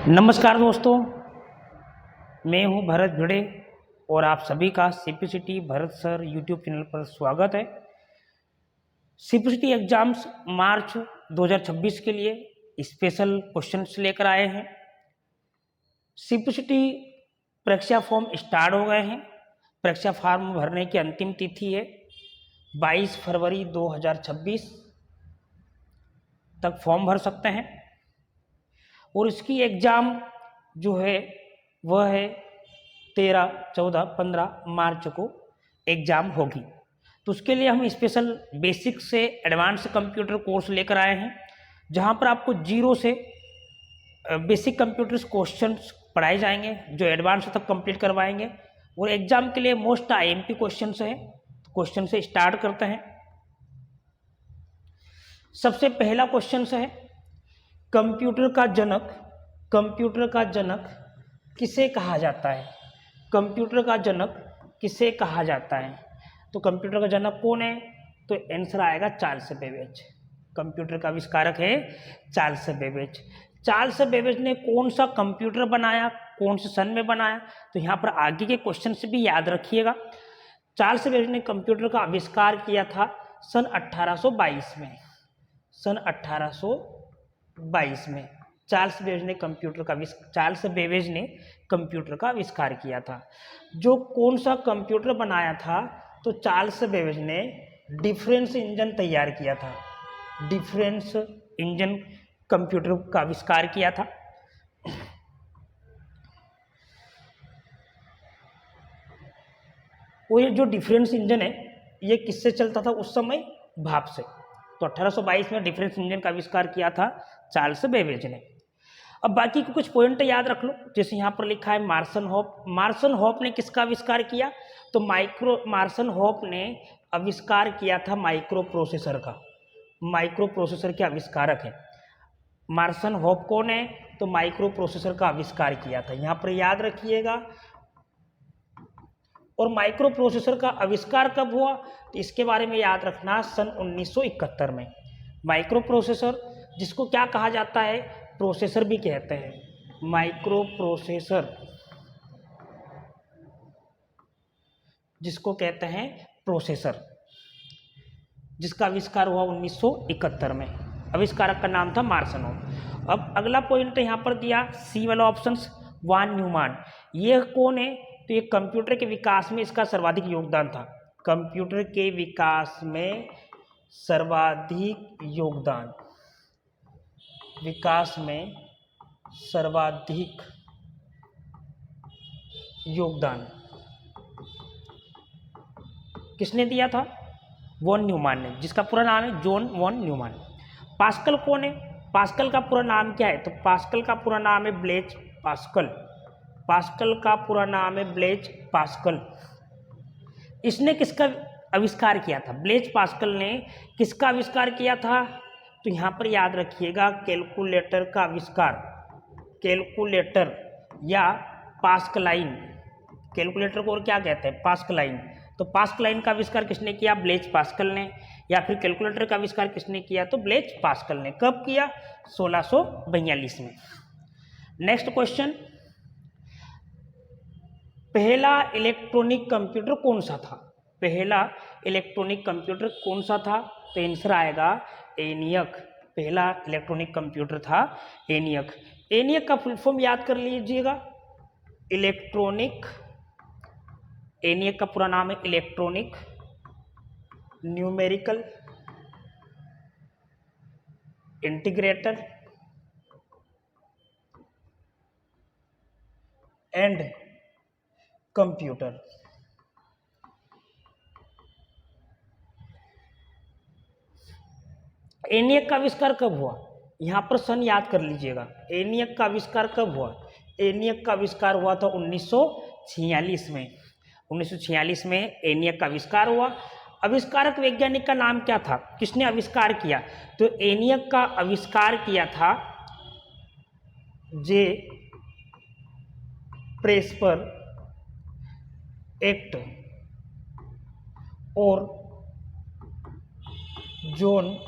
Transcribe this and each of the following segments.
नमस्कार दोस्तों, मैं हूं भरत भिड़े और आप सभी का CPCT Bharat sir YouTube channel पर स्वागत है। सीपीसीटी एग्जाम्स मार्च 2026 के लिए स्पेशल क्वेश्चंस लेकर आए हैं। सीपीसीटी परीक्षा फॉर्म स्टार्ट हो गए हैं। परीक्षा फॉर्म भरने की अंतिम तिथि है 22 फरवरी 2026 तक फॉर्म भर सकते हैं और इसकी एग्ज़ाम जो है वह है 13, 14, 15 मार्च को एग्ज़ाम होगी। तो उसके लिए हम स्पेशल बेसिक से एडवांस कंप्यूटर कोर्स लेकर आए हैं, जहां पर आपको जीरो से बेसिक कंप्यूटर क्वेश्चंस पढ़ाए जाएंगे, जो एडवांस तक कंप्लीट करवाएंगे और एग्ज़ाम के लिए मोस्ट आईएमपी क्वेश्चंस हैं। क्वेश्चन से स्टार्ट करते हैं। सबसे पहला क्वेश्चन है, कंप्यूटर का जनक किसे कहा जाता है? कंप्यूटर का जनक किसे कहा जाता है? तो कंप्यूटर का जनक कौन है? तो आंसर आएगा चार्ल्स बेबेज। कंप्यूटर का आविष्कारक है चार्ल्स बेबेज। चार्ल्स बेबेज ने कौन सा कंप्यूटर बनाया, कौन से सन में बनाया? तो यहाँ पर आगे के क्वेश्चन से भी याद रखिएगा। चार्ल्स बेबेज ने कंप्यूटर का आविष्कार किया था सन 1822 में। सन 1822 में चार्ल्स बेबेज ने कंप्यूटर का आविष्कार किया था। जो कौन सा कंप्यूटर बनाया था? तो चार्ल्स बेबेज ने डिफरेंस इंजन तैयार किया था। डिफरेंस इंजन कंप्यूटर का आविष्कार किया था। और ये जो डिफरेंस इंजन है ये किससे चलता था उस समय? भाप से। तो 1822 में डिफरेंस इंजन का आविष्कार किया था चार्ल्स बेबेज ने। अब बाकी के कुछ पॉइंट याद रख लो, जैसे यहाँ पर लिखा है मार्सन होप। मार्सन होप ने किसका आविष्कार किया? तो मार्सन होप ने आविष्कार किया था माइक्रो प्रोसेसर का। माइक्रो प्रोसेसर के आविष्कारक है मार्सन होप। कौन है? तो माइक्रो प्रोसेसर का आविष्कार किया था, यहाँ पर याद रखिएगा। और माइक्रो प्रोसेसर का आविष्कार कब हुआ? तो इसके बारे में याद रखना, सन 1971 में। माइक्रो प्रोसेसर जिसको क्या कहा जाता है? प्रोसेसर भी कहते हैं। माइक्रो प्रोसेसर जिसको कहते हैं प्रोसेसर, जिसका आविष्कार हुआ 1971 में। आविष्कारक का नाम था मार्सन होप। अब अगला पॉइंट यहाँ पर दिया सी वाला ऑप्शंस, वान न्यूमैन। ये कौन है? तो ये कंप्यूटर के विकास में इसका सर्वाधिक योगदान था। कंप्यूटर के विकास में सर्वाधिक योगदान, विकास में सर्वाधिक योगदान किसने दिया था? वॉन न्यूमैन ने, जिसका पूरा नाम है जॉन वॉन न्यूमैन। पास्कल कौन है? पास्कल का पूरा नाम क्या है? तो पास्कल का पूरा नाम है ब्लेज पास्कल। पास्कल का पूरा नाम है ब्लेज पास्कल। इसने किसका आविष्कार किया था? ब्लेज पास्कल ने किसका आविष्कार किया था? तो यहाँ पर याद रखिएगा कैलकुलेटर का आविष्कार। कैलकुलेटर या पास्कलाइन। कैलकुलेटर को और क्या कहते हैं? पास्कलाइन। तो पास्कलाइन का आविष्कार किसने किया? ब्लेज पास्कल ने। या फिर कैलकुलेटर का आविष्कार किसने किया? तो ब्लेज पास्कल ने। कब किया? 1642 में। नेक्स्ट क्वेश्चन, पहला इलेक्ट्रॉनिक कंप्यूटर कौन सा था? पहला इलेक्ट्रॉनिक कंप्यूटर कौन सा था? तो आंसर आएगा एनियक। पहला इलेक्ट्रॉनिक कंप्यूटर था एनियक। एनियक का फुल फॉर्म याद कर लीजिएगा, इलेक्ट्रॉनिक। एनियक का पूरा नाम है electronic numerical integrator and computer. ENIAC का आविष्कार कब हुआ? यहां पर सन याद कर लीजिएगा। एनियक का आविष्कार कब हुआ? एनियक का आविष्कार हुआ था 1946 में। 1946 में एनियक का आविष्कार हुआ। आविष्कारक वैज्ञानिक का नाम क्या था? किसने आविष्कार किया? तो एनियक का आविष्कार किया था जे प्रेस्पर एक्ट और जॉन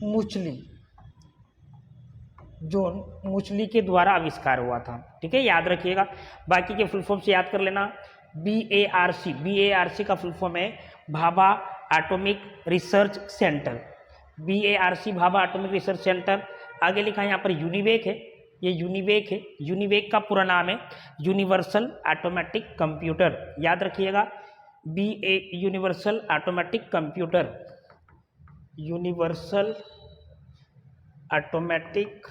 मुचली। जॉन मुचली के द्वारा आविष्कार हुआ था। ठीक है, याद रखिएगा। बाकी के फुल फॉर्म से याद कर लेना। BARC का फुल फॉर्म है Bhabha atomic research centre. BARC Bhabha atomic research centre. आगे लिखा है यहाँ पर यूनिवेक है, ये यूनिवेक है। यूनिवेक का पूरा नाम है यूनिवर्सल ऑटोमेटिक कंप्यूटर। याद रखिएगा, universal automatic computer, universal automatic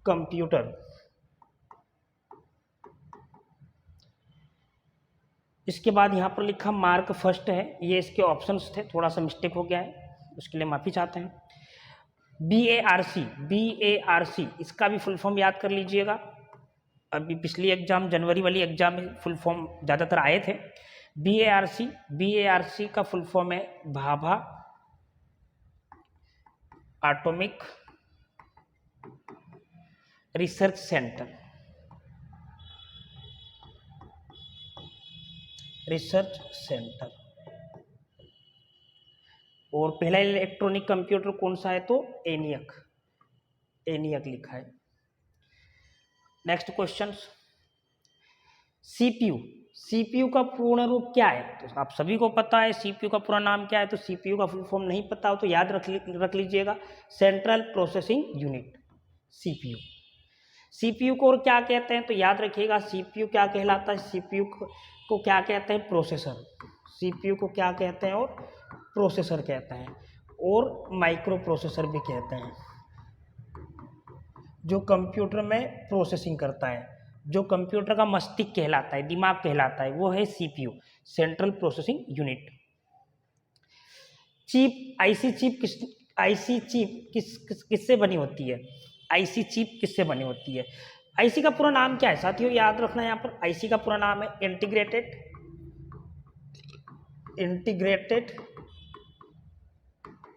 computer. इसके बाद यहाँ पर लिखा मार्क फर्स्ट है, ये इसके ऑप्शंस थे, थोड़ा सा मिस्टेक हो गया है, उसके लिए माफ़ी चाहते हैं। BARC इसका भी फुल फॉर्म याद कर लीजिएगा। अभी पिछली एग्जाम जनवरी वाली एग्जाम में फुल फॉर्म ज़्यादातर आए थे। BARC का फुल फॉर्म है Bhabha atomic research centre, research centre. और पहला इलेक्ट्रॉनिक कंप्यूटर कौन सा है, तो एनियक, एनियक लिखा है। नेक्स्ट क्वेश्चन, सीपीयू का पूर्ण रूप क्या है? तो आप सभी को पता है सीपीयू का पूरा नाम क्या है। तो सीपीयू का फुल फॉर्म नहीं पता हो तो याद रख लीजिएगा, central processing unit, CPU. CPU को और क्या कहते हैं, तो याद रखिएगा सीपीयू क्या कहलाता है, सीपीयू को क्या कहते हैं, प्रोसेसर। सीपीयू को क्या कहते हैं, और प्रोसेसर कहते हैं, और माइक्रो प्रोसेसर भी कहते हैं। जो कंप्यूटर में प्रोसेसिंग करता है, जो कंप्यूटर का मस्तिष्क कहलाता है, दिमाग कहलाता है, वो है CPU, central processing unit. Chip, IC chip किससे बनी होती है? आईसी चिप किससे बनी होती है? आईसी का पूरा नाम क्या है साथियों, याद रखना। यहाँ पर आईसी का पूरा नाम है इंटीग्रेटेड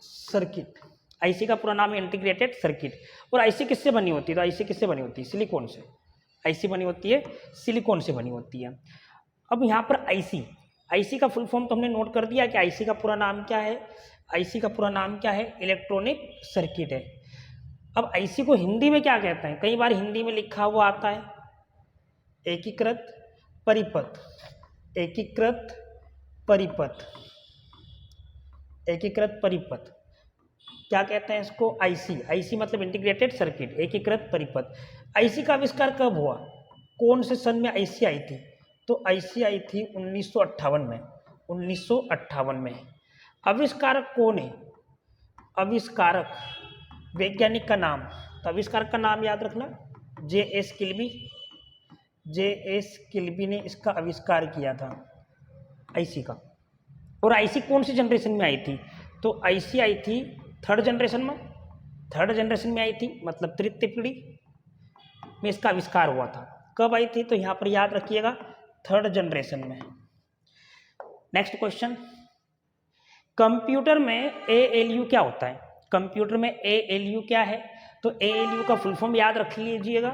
सर्किट। आईसी का पूरा नाम है इंटीग्रेटेड सर्किट। और आईसी किससे बनी होती है? तो आईसी किससे बनी होती है? सिलिकॉन से। आईसी बनी होती है सिलिकॉन से बनी होती है। अब यहाँ पर आईसी का फुल फॉर्म तो हमने नोट कर दिया कि आईसी का पूरा नाम क्या है। आईसी का पूरा नाम क्या है? इलेक्ट्रॉनिक सर्किट है। अब आईसी को हिंदी में क्या कहते हैं? कई बार हिंदी में लिखा हुआ आता है एकीकृत परिपथ, एकीकृत परिपथ, एकीकृत परिपथ क्या कहते हैं इसको? आईसी। आईसी मतलब इंटीग्रेटेड सर्किट, एकीकृत परिपथ। आईसी का आविष्कार कब हुआ? कौन से सन में आईसी आई थी? तो आईसी आई थी 1958 में, 1958 में। आविष्कारक कौन है? आविष्कारक, वैज्ञानिक का नाम, तो आविष्कारक का नाम याद रखना, J.S. किल्बी। J.S. किल्बी ने इसका आविष्कार किया था आईसी का। और आईसी कौन सी जनरेशन में आई थी? तो आईसी आई थी थर्ड जनरेशन में, थर्ड जनरेशन में आई थी, मतलब तृतीय पीढ़ी में इसका आविष्कार हुआ था। कब आई थी? तो यहाँ पर याद रखिएगा थर्ड जनरेशन में। नेक्स्ट क्वेश्चन, कंप्यूटर में ALU क्या होता है? कंप्यूटर में ALU क्या है? तो ALU का फुल फॉर्म याद रख लीजिएगा।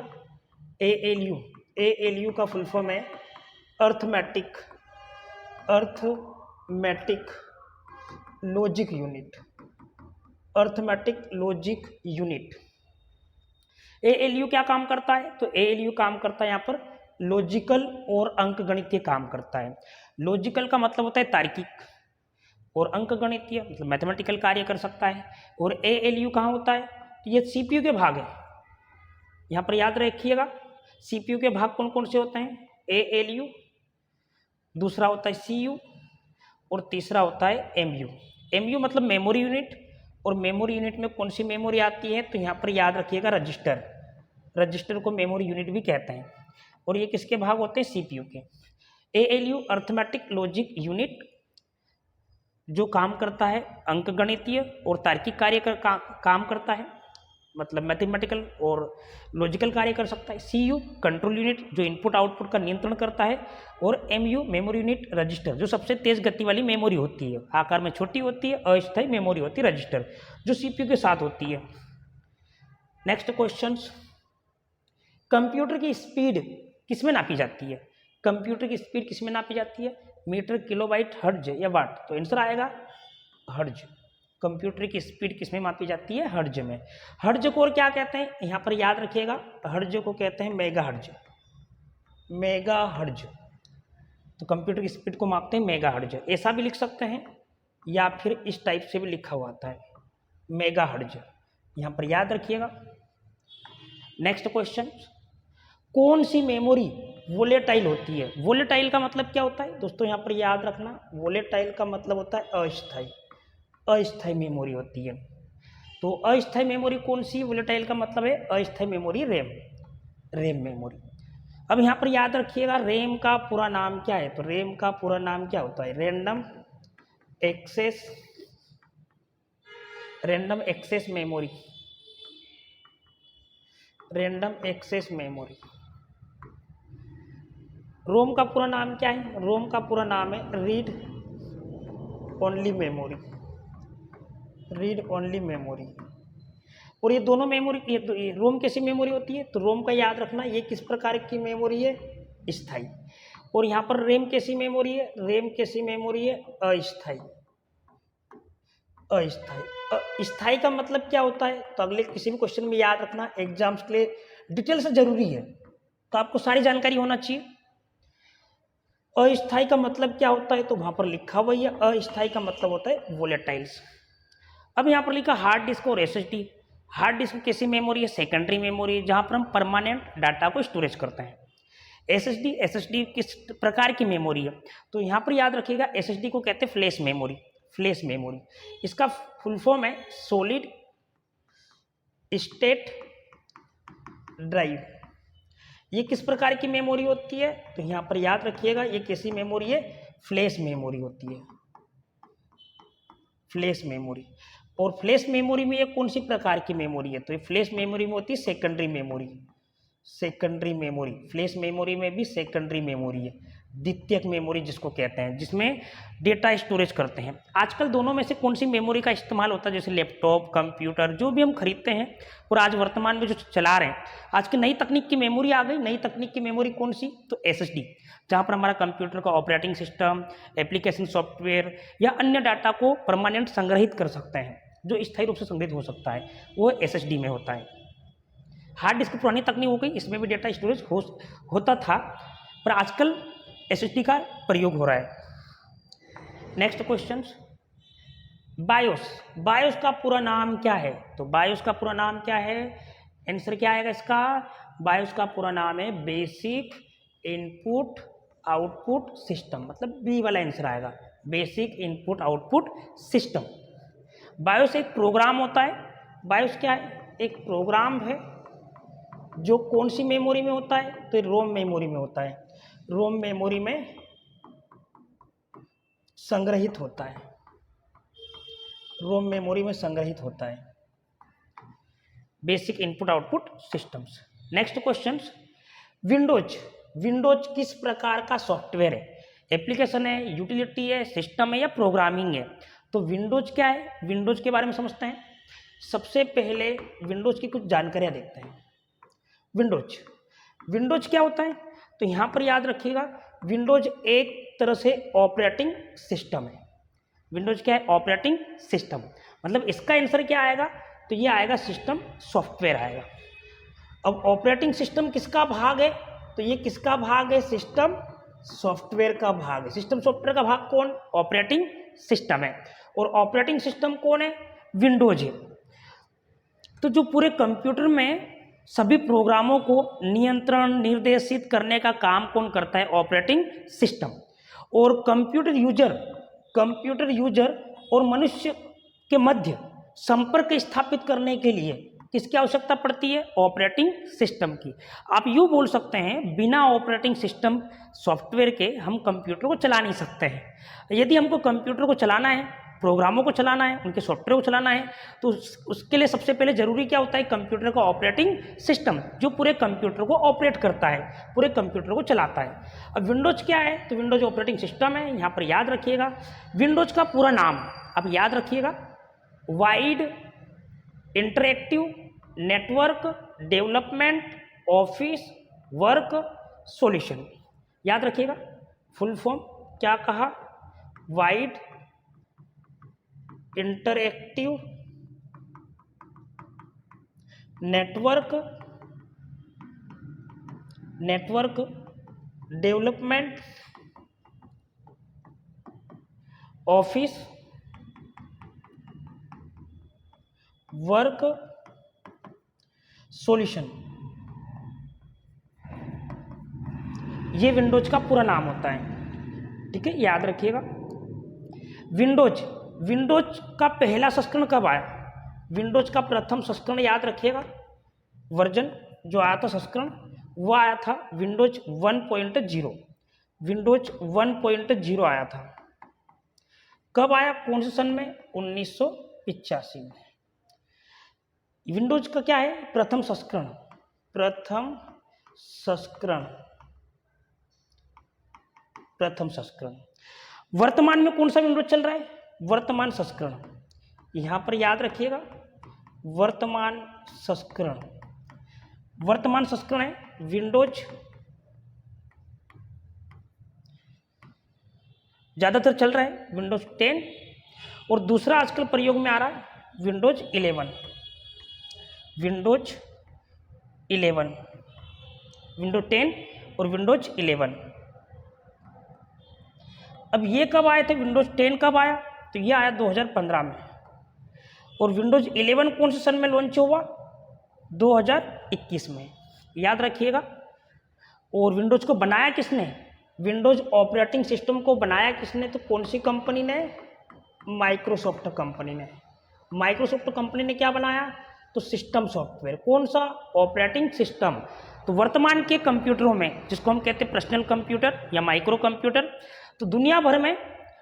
ALU का फुल फॉर्म है arithmetic logic unit, arithmetic logic unit. ALU क्या काम करता है? तो ALU काम करता है यहाँ पर लॉजिकल और अंकगणितीय काम करता है। लॉजिकल का मतलब होता है तार्किक, और अंकगणितीय मतलब मैथमेटिकल कार्य कर सकता है। और ALU कहाँ होता है? तो ये CPU के भाग है। यहाँ पर याद रखिएगा CPU के भाग कौन कौन से होते हैं? ALU, दूसरा होता है CU, और तीसरा होता है MU। MU मतलब मेमोरी यूनिट, और मेमोरी यूनिट में कौन सी मेमोरी आती है? तो यहाँ पर याद रखिएगा रजिस्टर, रजिस्टर को मेमोरी यूनिट भी कहते हैं। और ये किसके भाग होते हैं? CPU के। ALU अर्थमेटिक लॉजिक यूनिट जो काम करता है अंकगणितीय और तार्किक कार्य काम करता है, मतलब मैथमेटिकल और लॉजिकल कार्य कर सकता है। CU कंट्रोल यूनिट जो इनपुट आउटपुट का नियंत्रण करता है। और MU मेमोरी यूनिट रजिस्टर जो सबसे तेज गति वाली मेमोरी होती है, आकार में छोटी होती है, अस्थायी मेमोरी होती है रजिस्टर, जो CPU के साथ होती है। नेक्स्ट क्वेश्चन, कंप्यूटर की स्पीड किसमें नापी जाती है? कंप्यूटर की स्पीड किसमें नापी जाती है? मीटर, किलोबाइट, हर्ट्ज या वाट? तो आंसर आएगा हर्ट्ज। कंप्यूटर की स्पीड किस में मापी जाती है? हर्ट्ज में। हर्ट्ज को और क्या कहते हैं? यहाँ पर याद रखिएगा, हर्ट्ज को कहते हैं मेगा हर्ट्ज। मेगा हर्ट्ज, तो कंप्यूटर की स्पीड को मापते हैं मेगा हर्ट्ज। ऐसा भी लिख सकते हैं या फिर इस टाइप से भी लिखा हुआ आता है मेगा हर्ट्ज, यहाँ पर याद रखिएगा। नेक्स्ट क्वेश्चन, कौन सी मेमोरी वोलेटाइल होती है? वोलेटाइल का मतलब क्या होता है दोस्तों? यहाँ पर याद रखना, वोलेटाइल का मतलब होता है अस्थायी। अस्थायी मेमोरी होती है। तो अस्थायी मेमोरी कौन सी? वोलेटाइल का मतलब है अस्थायी मेमोरी रैम, रैम मेमोरी। अब यहाँ पर याद रखिएगा रैम का पूरा नाम क्या है? तो रैम का पूरा नाम क्या होता है? Random access memory, random access memory. ROM का पूरा नाम क्या है? रोम का पूरा नाम है read only memory, read only memory. और ये दोनों मेमोरी, ये रोम कैसी मेमोरी होती है? तो रोम का याद रखना, ये किस प्रकार की मेमोरी है? स्थायी। और यहाँ पर रैम कैसी मेमोरी है? रैम कैसी मेमोरी है? अस्थायी। अस्थायी, स्थायी का मतलब क्या होता है? तो अगले किसी भी क्वेश्चन में याद रखना, एग्जाम्स के लिए डिटेल से जरूरी है, तो आपको सारी जानकारी होना चाहिए। अस्थायी का मतलब क्या होता है? तो वहां पर लिखा हुआ है अस्थायी का मतलब होता है वोलेटाइल्स। अब यहाँ पर लिखा हार्ड डिस्क और एसएसडी। हार्ड डिस्क कैसी मेमोरी है? सेकेंडरी मेमोरी, जहां पर हम परमानेंट डाटा को स्टोरेज करते हैं। एसएसडी किस प्रकार की मेमोरी है? तो यहाँ पर याद रखिएगा एसएसडी को कहते हैं फ्लैश मेमोरी, फ्लैश मेमोरी। इसका फुल फॉर्म है सॉलिड स्टेट ड्राइव। ये किस प्रकार की मेमोरी होती है? तो यहाँ पर याद रखिएगा ये कैसी मेमोरी है? फ्लैश मेमोरी होती है, फ्लैश मेमोरी। और फ्लैश मेमोरी में ये कौन सी प्रकार की मेमोरी है? तो ये फ्लैश मेमोरी में होती है secondary memory, secondary memory. Flash memory में भी सेकेंडरी मेमोरी है, द्वितीयक मेमोरी जिसको कहते हैं, जिसमें डेटा स्टोरेज करते हैं। आजकल दोनों में से कौन सी मेमोरी का इस्तेमाल होता है? जैसे लैपटॉप, कंप्यूटर, जो भी हम खरीदते हैं और आज वर्तमान में जो चला रहे हैं, आज की नई तकनीक की मेमोरी आ गई। नई तकनीक की मेमोरी कौन सी? तो एसएसडी, जहाँ पर हमारा कंप्यूटर का ऑपरेटिंग सिस्टम, एप्लीकेशन सॉफ्टवेयर या अन्य डाटा को परमानेंट संग्रहित कर सकते हैं, जो स्थायी रूप से संग्रहित हो सकता है, वो एसएसडी में होता है। हार्ड डिस्क पुरानी तकनीक हो गई, इसमें भी डेटा स्टोरेज होता था, पर आजकल एसएसडी का प्रयोग हो रहा है। Next question, BIOS. बायोस का पूरा नाम क्या है? तो बायोस का पूरा नाम क्या है? आंसर क्या आएगा इसका? बायोस का पूरा नाम है बेसिक इनपुट आउटपुट सिस्टम, मतलब बी वाला आंसर आएगा, basic input output system. BIOS एक प्रोग्राम होता है। बायोस क्या है? एक प्रोग्राम है जो कौन सी मेमोरी में होता है? तो रोम मेमोरी में होता है, रोम मेमोरी में संग्रहित होता है, रोम मेमोरी में संग्रहित होता है, basic input output systems. Next question, Windows. Windows किस प्रकार का सॉफ्टवेयर है? एप्लीकेशन है, यूटिलिटी है, सिस्टम है या प्रोग्रामिंग है? तो विंडोज क्या है? विंडोज के बारे में समझते हैं। सबसे पहले विंडोज की कुछ जानकारियां देखते हैं। विंडोज, विंडोज क्या होता है? तो यहां पर याद रखिएगा विंडोज एक तरह से ऑपरेटिंग सिस्टम है। विंडोज क्या है? Operating system. मतलब इसका आंसर क्या आएगा? तो ये आएगा सिस्टम सॉफ्टवेयर आएगा। अब ऑपरेटिंग सिस्टम किसका भाग है? तो ये किसका भाग है? सिस्टम सॉफ्टवेयर का भाग है। सिस्टम सॉफ्टवेयर का भाग कौन? ऑपरेटिंग सिस्टम है। और ऑपरेटिंग सिस्टम कौन है? विंडोज है। तो जो पूरे कंप्यूटर में सभी प्रोग्रामों को नियंत्रण निर्देशित करने का काम कौन करता है? Operating system. और कंप्यूटर यूजर और मनुष्य के मध्य संपर्क स्थापित करने के लिए किसकी आवश्यकता पड़ती है? ऑपरेटिंग सिस्टम की। आप यूँ बोल सकते हैं बिना ऑपरेटिंग सिस्टम सॉफ्टवेयर के हम कंप्यूटर को चला नहीं सकते हैं। यदि हमको कंप्यूटर को चलाना है, प्रोग्रामों को चलाना है, उनके सॉफ्टवेयर को चलाना है, तो उसके लिए सबसे पहले जरूरी क्या होता है? कंप्यूटर का ऑपरेटिंग सिस्टम, जो पूरे कंप्यूटर को ऑपरेट करता है, पूरे कंप्यूटर को चलाता है। अब विंडोज क्या है? तो विंडोज ऑपरेटिंग सिस्टम है। यहाँ पर याद रखिएगा विंडोज का पूरा नाम, अब याद रखिएगा, wide interactive network development office work solution. याद रखिएगा फुल फॉर्म क्या कहा? Wide interactive network development office work solution, ये विंडोज का पूरा नाम होता है। ठीक है, याद रखिएगा। विंडोज का पहला संस्करण कब आया? विंडोज का प्रथम संस्करण याद रखिएगा, वर्जन जो आया था संस्करण, वो आया था विंडोज 1.0। विंडोज 1.0 आया था। कब आया, कौन से सन में? 1985 में। विंडोज का क्या है? प्रथम संस्करण। वर्तमान में कौन सा विंडोज चल रहा है? वर्तमान संस्करण, यहां पर याद रखिएगा, वर्तमान संस्करण है विंडोज। ज्यादातर चल रहा है विंडोज 10, और दूसरा आजकल प्रयोग में आ रहा है विंडोज 11। विंडोज 10 और विंडोज 11। अब ये कब आए थे? विंडोज 10 कब आया? तो ये आया 2015 में। और विंडोज 11 कौन से सन में लॉन्च हुआ? 2021 में, याद रखिएगा। और विंडोज को बनाया किसने? विंडोज ऑपरेटिंग सिस्टम को बनाया किसने? तो कौन सी कंपनी ने? माइक्रोसॉफ्ट कंपनी ने। माइक्रोसॉफ्ट कंपनी ने क्या बनाया? तो सिस्टम सॉफ्टवेयर। कौन सा? Operating system. तो वर्तमान के कंप्यूटरों में, जिसको हम कहते हैं पर्सनल कंप्यूटर या माइक्रो कंप्यूटर, तो दुनिया भर में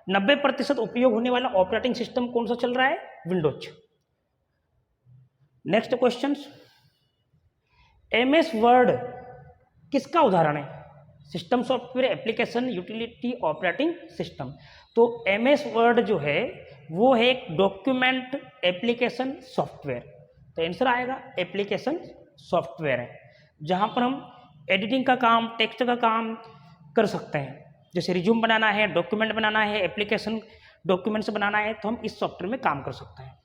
90% उपयोग होने वाला ऑपरेटिंग सिस्टम कौन सा चल रहा है? Windows. Next question, MS word किसका उदाहरण है? System software, application, utility, operating system. तो MS वर्ड जो है वो है एक डॉक्यूमेंट एप्लीकेशन सॉफ्टवेयर। तो आंसर आएगा एप्लीकेशन सॉफ्टवेयर है, जहां पर हम एडिटिंग का काम, टेक्स्ट का काम कर सकते हैं। जैसे रिज्यूम बनाना है, डॉक्यूमेंट बनाना है, एप्लीकेशन डॉक्यूमेंट्स बनाना है, तो हम इस सॉफ्टवेयर में काम कर सकते हैं।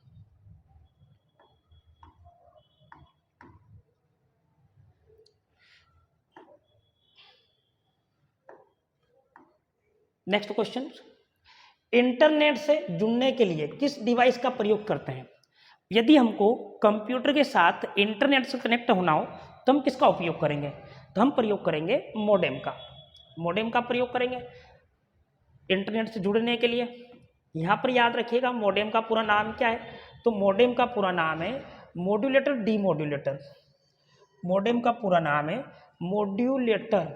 नेक्स्ट क्वेश्चन, इंटरनेट से जुड़ने के लिए किस डिवाइस का प्रयोग करते हैं? यदि हमको कंप्यूटर के साथ इंटरनेट से कनेक्ट होना हो तो हम किसका उपयोग करेंगे? तो हम प्रयोग करेंगे मॉडेम का। मॉडेम का प्रयोग करेंगे इंटरनेट से जुड़ने के लिए। यहाँ पर याद रखिएगा मॉडेम का पूरा नाम क्या है? तो मॉडेम का पूरा नाम है मॉड्यूलेटर डीमॉड्यूलेटर। मॉडेम का पूरा नाम है मॉड्यूलेटर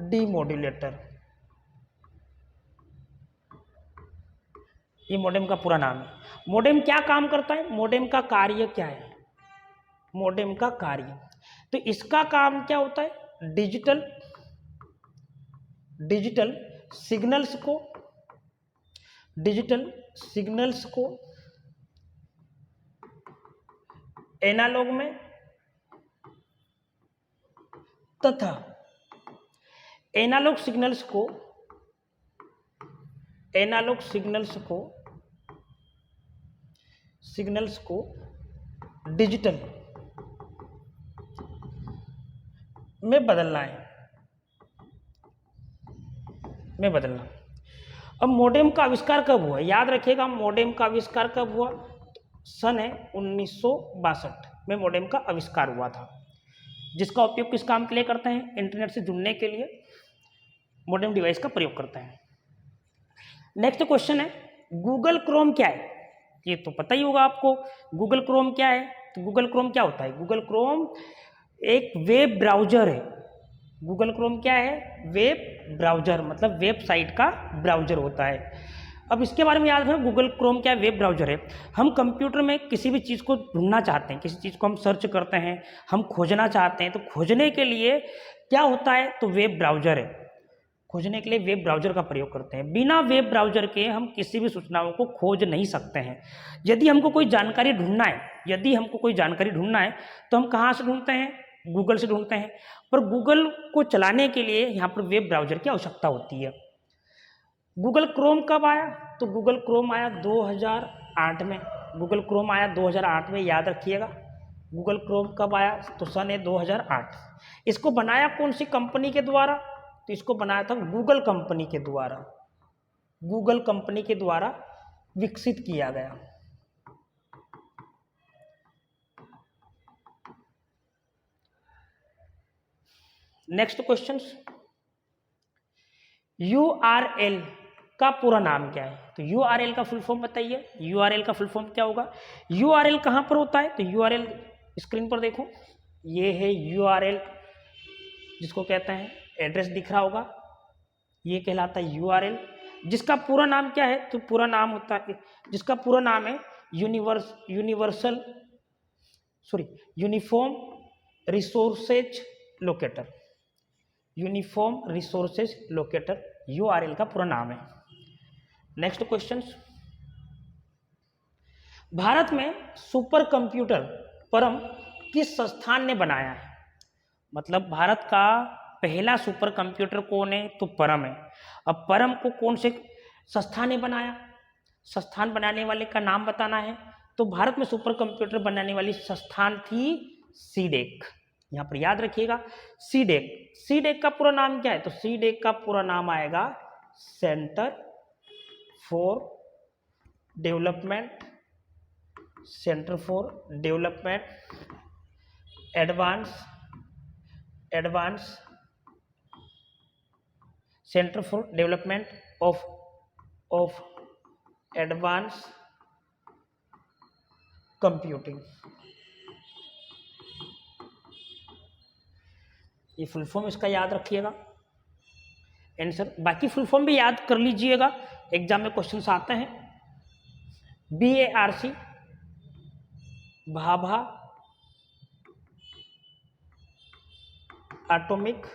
डीमॉड्यूलेटर। ये मॉडेम का पूरा नाम है। मॉडेम क्या काम करता है? मॉडेम का कार्य क्या है? मॉडेम का कार्य, तो इसका काम क्या होता है? डिजिटल सिग्नल्स को एनालॉग में तथा एनालॉग सिग्नल्स को डिजिटल में बदलना है, अब मॉडेम का आविष्कार कब हुआ? याद रखिएगा मॉडेम का आविष्कार कब हुआ? सन है 1962 में मॉडेम का आविष्कार हुआ था, जिसका उपयोग किस काम के लिए करते हैं? इंटरनेट से जुड़ने के लिए मॉडेम डिवाइस का प्रयोग करते हैं। नेक्स्ट क्वेश्चन है, गूगल क्रोम क्या है? ये तो पता ही होगा आपको, गूगल क्रोम क्या है? तो गूगल क्रोम क्या होता है? गूगल क्रोम एक वेब ब्राउजर है। गूगल क्रोम क्या है? वेब ब्राउजर, मतलब वेबसाइट का ब्राउजर होता है। अब इसके बारे में याद रखें, गूगल क्रोम क्या है? वेब ब्राउजर है। हम कंप्यूटर में किसी भी चीज़ को ढूंढना चाहते हैं, किसी चीज़ को हम सर्च करते हैं, हम खोजना चाहते हैं, तो खोजने के लिए क्या होता है? तो वेब ब्राउजर है। खोजने के लिए वेब ब्राउजर का प्रयोग करते हैं। बिना वेब ब्राउजर के हम किसी भी सूचनाओं को खोज नहीं सकते हैं। यदि हमको कोई जानकारी ढूंढना है, तो हम कहाँ से ढूंढते हैं? गूगल से ढूंढते हैं। पर गूगल को चलाने के लिए यहाँ पर वेब ब्राउजर की आवश्यकता होती है। गूगल क्रोम कब आया? तो गूगल क्रोम आया 2008 में। गूगल क्रोम आया 2008 में, याद रखिएगा। गूगल क्रोम कब आया? तो सन है 2008। इसको बनाया कौन सी कंपनी के द्वारा? तो इसको बनाया था गूगल कंपनी के द्वारा। गूगल कंपनी के द्वारा विकसित किया गया। नेक्स्ट क्वेश्चन, URL का पूरा नाम क्या है? तो URL का फुल फॉर्म बताइए। URL का फुल फॉर्म क्या होगा? URL कहां पर होता है? तो URL स्क्रीन पर देखो, ये है URL, जिसको कहते हैं एड्रेस, दिख रहा होगा, ये कहलाता है URL। जिसका पूरा नाम क्या है? तो पूरा नाम होता है, जिसका पूरा नाम है uniform resources locator. Uniform resources locator URL का पूरा नाम है। नेक्स्ट क्वेश्चन, भारत में सुपर कंप्यूटर परम किस संस्थान ने बनाया है? मतलब भारत का पहला सुपर कंप्यूटर कौन है? तो परम है। अब परम को कौन से संस्थान ने बनाया? संस्थान बनाने वाले का नाम बताना है। तो भारत में सुपर कंप्यूटर बनाने वाली संस्थान थी सीडेक। यहां पर याद रखिएगा, सीडेक। सीडेक का पूरा नाम क्या है? तो सीडेक का पूरा नाम आएगा centre for development of advance computing. ये फुल फॉर्म इसका याद रखिएगा। आंसर बाकी फुल फॉर्म भी याद कर लीजिएगा, एग्जाम में क्वेश्चन आते हैं। BARC Bhabha atomic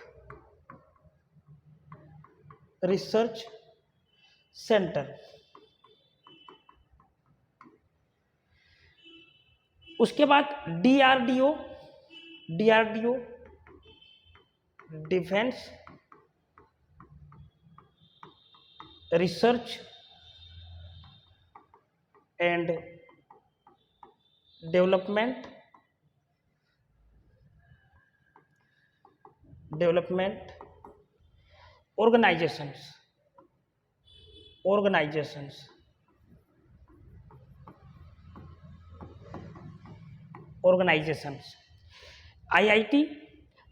research centre. उसके बाद DRDO defence research and development organisations.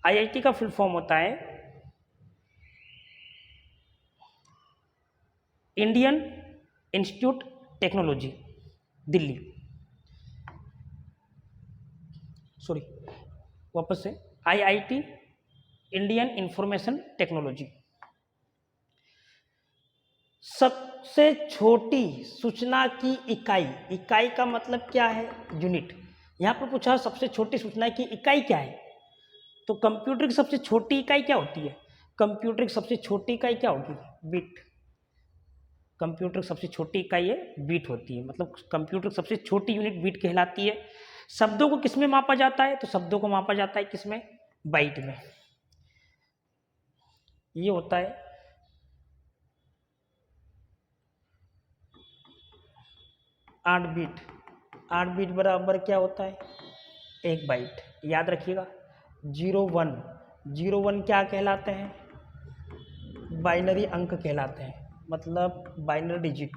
IIT का फुल फॉर्म होता है Indian institute technology Delhi. Sorry, वापस से, IIT इंडियन इंफॉर्मेशन टेक्नोलॉजी। सबसे छोटी सूचना की इकाई का मतलब क्या है? यूनिट। यहां पर पूछा सबसे छोटी सूचना की इकाई क्या है? तो कंप्यूटर की सबसे छोटी इकाई क्या होती है? कंप्यूटर की सबसे छोटी इकाई क्या होगी? बिट। कंप्यूटर की सबसे छोटी इकाई है बिट होती है, मतलब कंप्यूटर की सबसे छोटी यूनिट बिट कहलाती है। शब्दों को किसमें मापा जाता है? तो शब्दों को मापा जाता है किसमें? बाइट में। ये होता है 8 बिट। 8 बिट बराबर क्या होता है? 1 बाइट। याद रखिएगा। 0 1 क्या कहलाते हैं? बाइनरी अंक कहलाते हैं, मतलब बाइनरी डिजिट।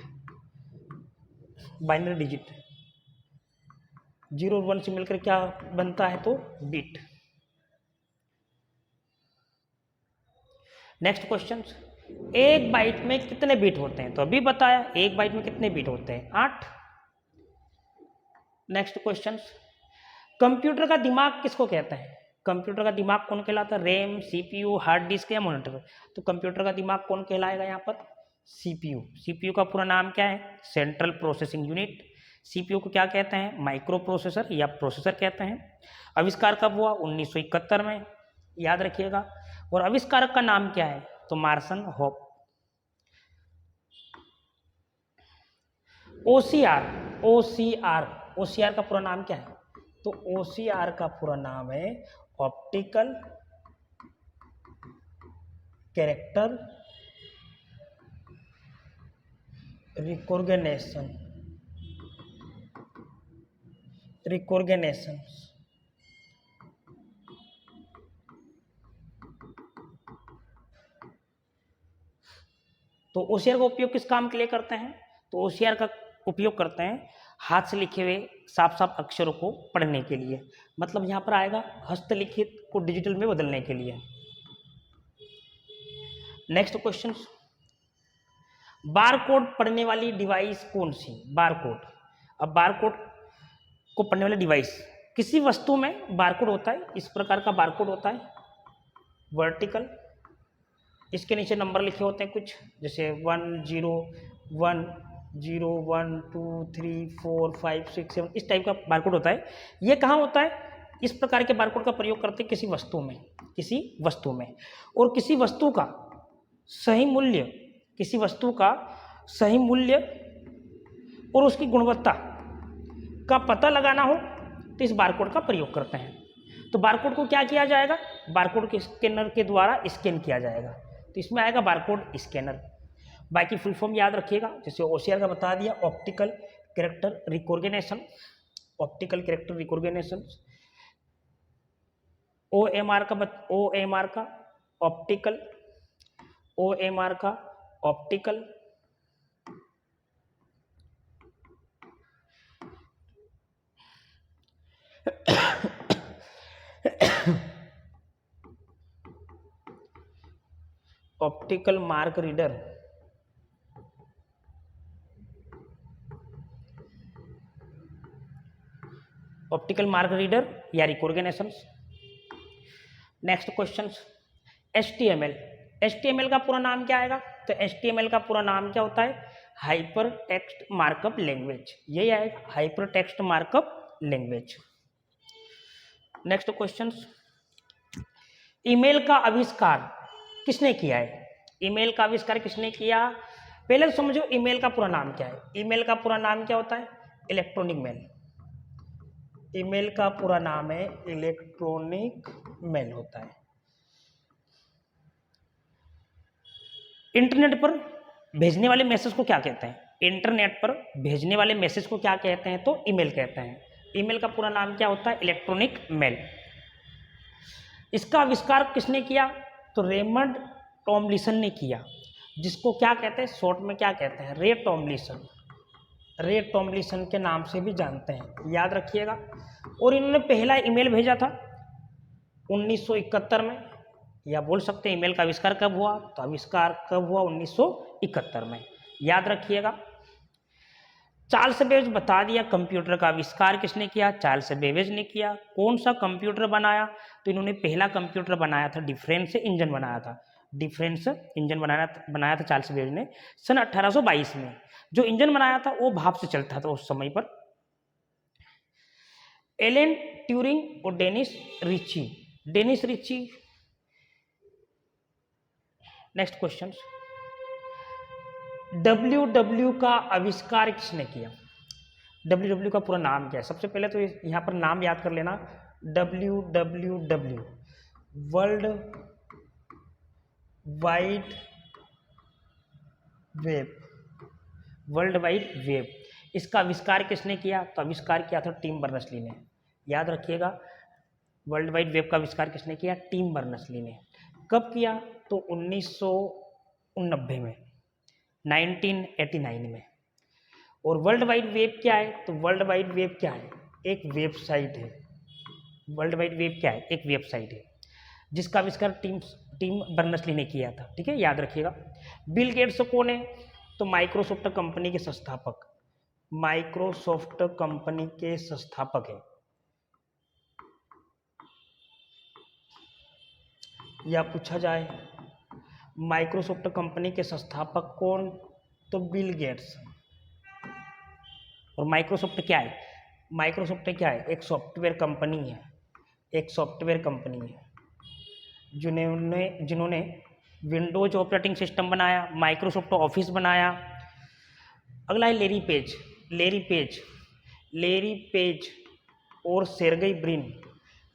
0 और 1 से मिलकर क्या बनता है? तो बिट। नेक्स्ट क्वेश्चन, एक बाइट में कितने बिट होते हैं? तो अभी बताया, एक बाइट में कितने बिट होते हैं? 8। नेक्स्ट क्वेश्चन, कंप्यूटर का दिमाग किसको कहते हैं? कंप्यूटर का दिमाग कौन कहलाता है? रैम, CPU, हार्ड डिस्क या मॉनिटर? तो कंप्यूटर का दिमाग कौन कहलाएगा यहाँ पर? CPU। CPU का पूरा नाम क्या है? Central processing unit. CPU को क्या कहते हैं? माइक्रो प्रोसेसर या प्रोसेसर कहते हैं। आविष्कार कब हुआ? 1971 में, याद रखिएगा। और आविष्कारक का नाम क्या है? तो मार्सन हॉप। OCR का पूरा नाम क्या है? तो OCR का पूरा नाम है ऑप्टिकल कैरेक्टर रिकॉर्गेनेशन, रिकॉर्गेनेशन। तो ओसीआर का उपयोग किस काम के लिए करते हैं? तो ओसीआर का उपयोग करते हैं हाथ से लिखे हुए साफ साफ अक्षरों को पढ़ने के लिए, मतलब यहाँ पर आएगा हस्तलिखित को डिजिटल में बदलने के लिए। नेक्स्ट क्वेश्चन, बारकोड पढ़ने वाली डिवाइस कौन सी? बारकोड। अब बारकोड को पढ़ने वाली डिवाइस, किसी वस्तु में बारकोड होता है, इस प्रकार का बारकोड होता है वर्टिकल, इसके नीचे नंबर लिखे होते हैं कुछ, जैसे 1 0 1 0 1 2 3 4 5 6 7, इस टाइप का बारकोड होता है। ये कहाँ होता है? इस प्रकार के बारकोड का प्रयोग करते हैं किसी वस्तु में, किसी वस्तु में। और किसी वस्तु का सही मूल्य, किसी वस्तु का सही मूल्य और उसकी गुणवत्ता का पता लगाना हो तो इस बारकोड का प्रयोग करते हैं। तो बारकोड को क्या किया जाएगा? बारकोड के स्कैनर के द्वारा स्कैन किया जाएगा, तो इसमें आएगा बारकोड स्कैनर। बाकी फुल फॉर्म याद रखिएगा, जैसे ओसीआर का बता दिया, optical character recognition, optical character recognition. OMR का ऑप्टिकल, ओएमआर का optical. Optical mark reader, optical mark reader या recognition. Next question, HTML, HTML का पूरा नाम क्या आएगा? तो HTML का पूरा नाम क्या होता है? हाइपर टेक्स्ट मार्कअप लैंग्वेज, यही आएगा, hyper text markup language. Next question, email का आविष्कार किसने किया है? ईमेल का आविष्कार किसने किया? पहले तो समझो ईमेल का पूरा नाम क्या है। ईमेल का पूरा नाम क्या होता है? Electronic mail. ईमेल का पूरा नाम है इलेक्ट्रॉनिक मेल होता है। इंटरनेट पर भेजने वाले मैसेज को क्या कहते हैं? इंटरनेट पर भेजने वाले मैसेज को क्या कहते हैं? तो ईमेल कहते हैं। ईमेल का पूरा नाम क्या होता है? Electronic mail. इसका आविष्कार किसने किया? तो रेमंड टॉमलिसन ने किया, जिसको क्या कहते हैं, शॉर्ट में क्या कहते हैं? रे टॉमलिसन। रे टॉमलिसन के नाम से भी जानते हैं, याद रखिएगा। और इन्होंने पहला ईमेल भेजा था 1971 में, या बोल सकते हैं ईमेल का आविष्कार कब हुआ? तो आविष्कार कब हुआ? 1971 में, याद रखिएगा। चार्ल्स बेबेज बता दिया कंप्यूटर का आविष्कार किसने किया? चार्ल्स बेबेज ने किया। कौन सा कंप्यूटर बनाया? तो इन्होंने पहला कंप्यूटर बनाया था, डिफरेंस इंजन बनाया था, डिफरेंस इंजन बनाया था चार्ल्स बेबेज ने सन 1822 में। जो इंजन बनाया था वो भाप से चलता था उस समय पर। एलन ट्यूरिंग और Dennis Ritchie, Dennis Ritchie. Next question, WW का आविष्कार किसने किया? WW का पूरा नाम क्या है? सबसे पहले तो यहाँ पर नाम याद कर लेना, WWW world wide web, world wide web. इसका आविष्कार किसने किया? तो आविष्कार किया था टिम बर्नर्स-ली ने, याद रखिएगा। वर्ल्ड वाइड वेब का आविष्कार किसने किया? टिम बर्नर्स-ली ने। कब किया? तो 1989 में, 1989 में। और वर्ल्ड वाइड वेब क्या है? तो वर्ल्ड वाइड वेब क्या है? एक वेबसाइट है। वर्ल्ड वाइड वेब क्या है? एक वेबसाइट है, जिसका आविष्कार टिम बर्नर्स-ली ने किया था, ठीक है, याद रखिएगा। बिल गेट्स कौन है? तो माइक्रोसॉफ्ट कंपनी के संस्थापक, माइक्रोसॉफ्ट कंपनी के संस्थापक है। या पूछा जाए माइक्रोसॉफ्ट कंपनी के संस्थापक कौन? तो बिल गेट्स। और माइक्रोसॉफ्ट क्या है? माइक्रोसॉफ्ट क्या है? एक सॉफ्टवेयर कंपनी है, एक सॉफ्टवेयर कंपनी है जिन्होंने विंडोज ऑपरेटिंग सिस्टम बनाया, माइक्रोसॉफ्ट ऑफिस बनाया। अगला है Larry Page, Larry Page, Larry Page और सेर्गेई ब्रिन,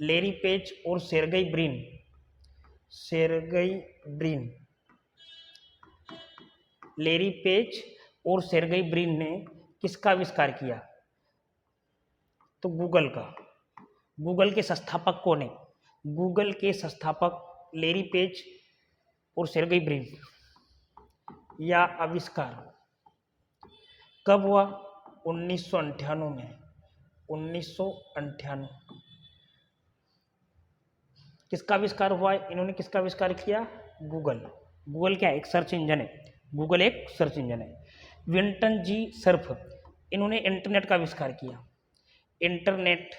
लेरी पेज और Sergey Brin, Sergey Brin, Larry Page और सेर्गेई ब्रिन ने किसका आविष्कार किया? तो गूगल का। गूगल के संस्थापक कौन है? गूगल के संस्थापक लैरी पेज और सेर्गेई ब्रिन। या आविष्कार कब हुआ? 1998 में। 1998 किसका आविष्कार हुआ है? इन्होंने किसका आविष्कार किया? गूगल। गूगल क्या है? एक सर्च इंजन है। गूगल एक सर्च इंजन है। विंटन जी सर्फ, इन्होंने इंटरनेट का आविष्कार किया। इंटरनेट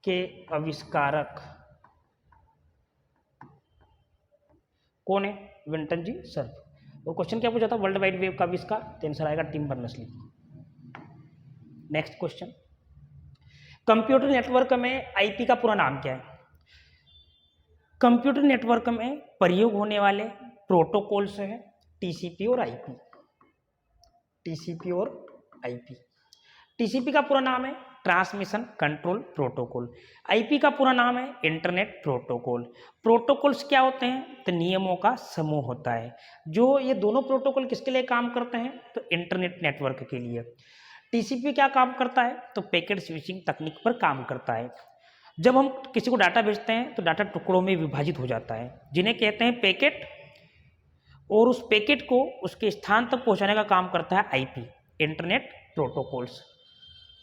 के आविष्कारक कौन है? विंटन जी सर्फ। और क्वेश्चन क्या पूछा था? वर्ल्ड वाइड वेब का आविष्कार। तो आंसर आएगा Tim Berners-Lee. Next question, computer network में आईपी का पूरा नाम क्या है? कंप्यूटर नेटवर्क में प्रयोग होने वाले प्रोटोकॉल्स हैं टीसीपी और आईपी। टीसीपी और आईपी। टीसीपी का पूरा नाम है ट्रांसमिशन कंट्रोल प्रोटोकॉल। आईपी का पूरा नाम है इंटरनेट प्रोटोकॉल। प्रोटोकॉल्स क्या होते हैं? तो नियमों का समूह होता है। जो ये दोनों प्रोटोकॉल किसके लिए काम करते हैं? तो इंटरनेट नेटवर्क के लिए। टीसीपी क्या काम करता है? तो पैकेट स्विचिंग तकनीक पर काम करता है। जब हम किसी को डाटा भेजते हैं तो डाटा टुकड़ों में विभाजित हो जाता है, जिन्हें कहते हैं पैकेट, और उस पैकेट को उसके स्थान तक पहुंचाने का काम करता है आईपी, इंटरनेट प्रोटोकॉल्स।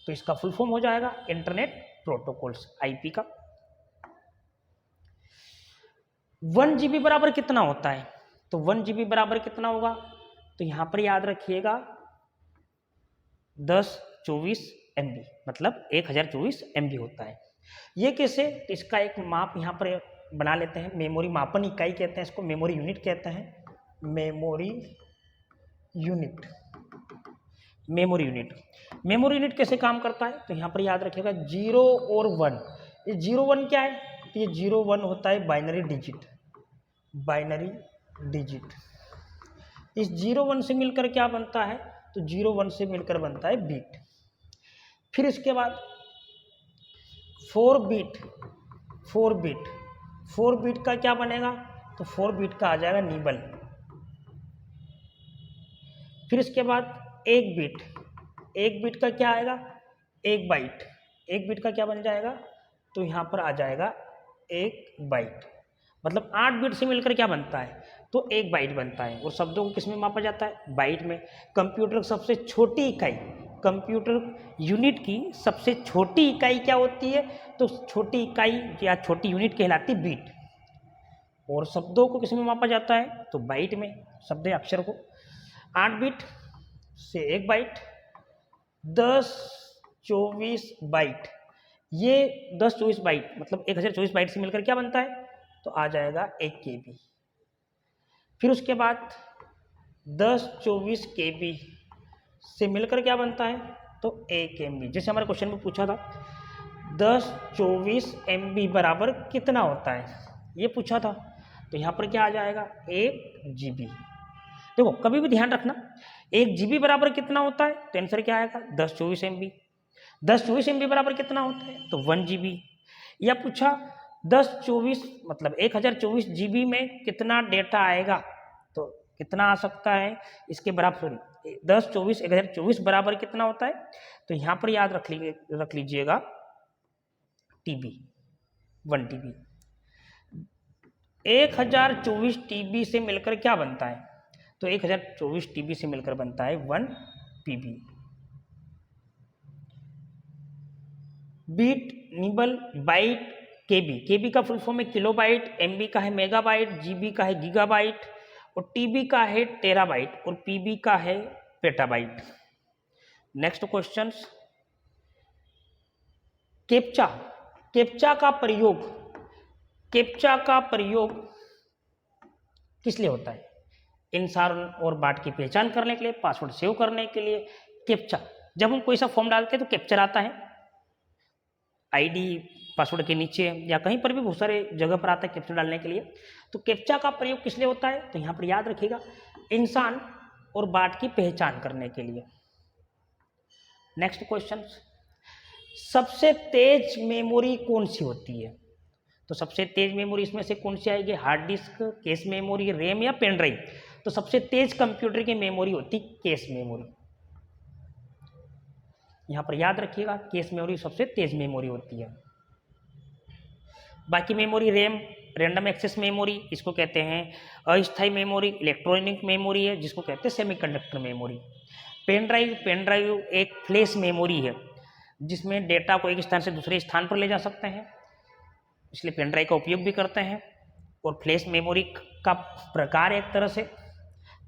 तो इसका फुल फॉर्म हो जाएगा इंटरनेट प्रोटोकॉल्स, आईपी का। 1 GB बराबर कितना होता है? तो 1 GB बराबर कितना होगा? तो यहां पर याद रखिएगा 1024 MB, मतलब 1024 MB होता है। ये कैसे? तो इसका एक माप यहाँ पर बना लेते हैं। मेमोरी मापन इकाई कहते हैं इसको, मेमोरी यूनिट कहते हैं। Memory unit. मेमोरी यूनिट कैसे काम करता है? तो यहाँ पर याद रखिएगा 0 और 1। ये 0 1 क्या है? तो ये 0 1 होता है बाइनरी डिजिट। इस 0 1 से मिलकर क्या बनता है? तो 0 1 से मिलकर बनता है बीट। फिर इसके बाद 4 बिट का क्या बनेगा? तो 4 बिट का आ जाएगा निबल। फिर इसके बाद 1 बिट का क्या आएगा? 1 बाइट। 1 बिट का क्या बन जाएगा? तो यहाँ पर आ जाएगा 1 बाइट। मतलब 8 बिट से मिलकर क्या बनता है? तो 1 बाइट बनता है। और शब्दों को किस में मापा जाता है? बाइट में। कंप्यूटर की सबसे छोटी इकाई, कंप्यूटर यूनिट की सबसे छोटी इकाई क्या होती है? तो छोटी इकाई या छोटी यूनिट कहलाती बीट। और शब्दों को किस में मापा जाता है? तो बाइट में, शब्द या अक्षर को। 8 बिट से 1 बाइट, 1024 बाइट। ये 1024 बाइट मतलब 1024 बाइट से मिलकर क्या बनता है? तो आ जाएगा 1 KB। फिर उसके बाद 1024 KB से मिलकर क्या बनता है? तो 1 MB। जैसे हमारे क्वेश्चन में पूछा था 1024 MB बराबर कितना होता है, ये पूछा था। तो यहाँ पर क्या आ जाएगा? 1 GB। देखो कभी भी ध्यान रखना, 1 GB बराबर कितना होता है? तो आंसर क्या आएगा? 1024 MB। 1024 MB बराबर कितना होता है? तो 1 GB। या पूछा 1024 मतलब 1024 GB में कितना डेटा आएगा? तो कितना आ सकता है इसके बराबर? सॉरी 1024 1024 बराबर कितना होता है? तो यहाँ पर याद रख लीजिएगा TB, 1 TB। 1024 TB से मिलकर क्या बनता है? तो 1024 TB से मिलकर बनता है 1 PB। बीट, निबल, बाइट, केबी का फुल फॉर्म है किलोबाइट, MB का है मेगाबाइट, GB का है गीगाबाइट, और TB का है टेराबाइट, और PB का है पेटाबाइट। नेक्स्ट क्वेश्चन, कैप्चा का प्रयोग किस लिए होता है? इंसान और बाट की पहचान करने के लिए, पासवर्ड सेव करने के लिए। कैप्चा, जब हम कोई सा फॉर्म डालते हैं तो कैप्चर आता है आईडी पासवर्ड के नीचे, या कहीं पर भी बहुत सारे जगह पर आता है कैप्चा डालने के लिए। तो कैप्चा का प्रयोग किस लिए होता है? तो यहाँ पर याद रखिएगा इंसान और बाट की पहचान करने के लिए। नेक्स्ट क्वेश्चन, सबसे तेज मेमोरी कौन सी होती है? तो तो सबसे तेज मेमोरी इसमें से कौन सी आएगी, hard disk, cache memory, RAM या पेन ड्राइव। तो सबसे तेज कंप्यूटर की मेमोरी होती कैश मेमोरी। यहाँ पर याद रखिएगा कैश मेमोरी सबसे तेज मेमोरी होती है। बाकी memory RAM, random access memory, इसको कहते हैं अस्थायी मेमोरी, इलेक्ट्रॉनिक मेमोरी है जिसको कहते हैं सेमीकंडक्टर मेमोरी। पेन ड्राइव एक फ्लैश मेमोरी है जिसमें डेटा को एक स्थान से दूसरे स्थान पर ले जा सकते हैं, इसलिए पेन ड्राइव का उपयोग भी करते हैं। और फ्लैश मेमोरी का प्रकार एक तरह से,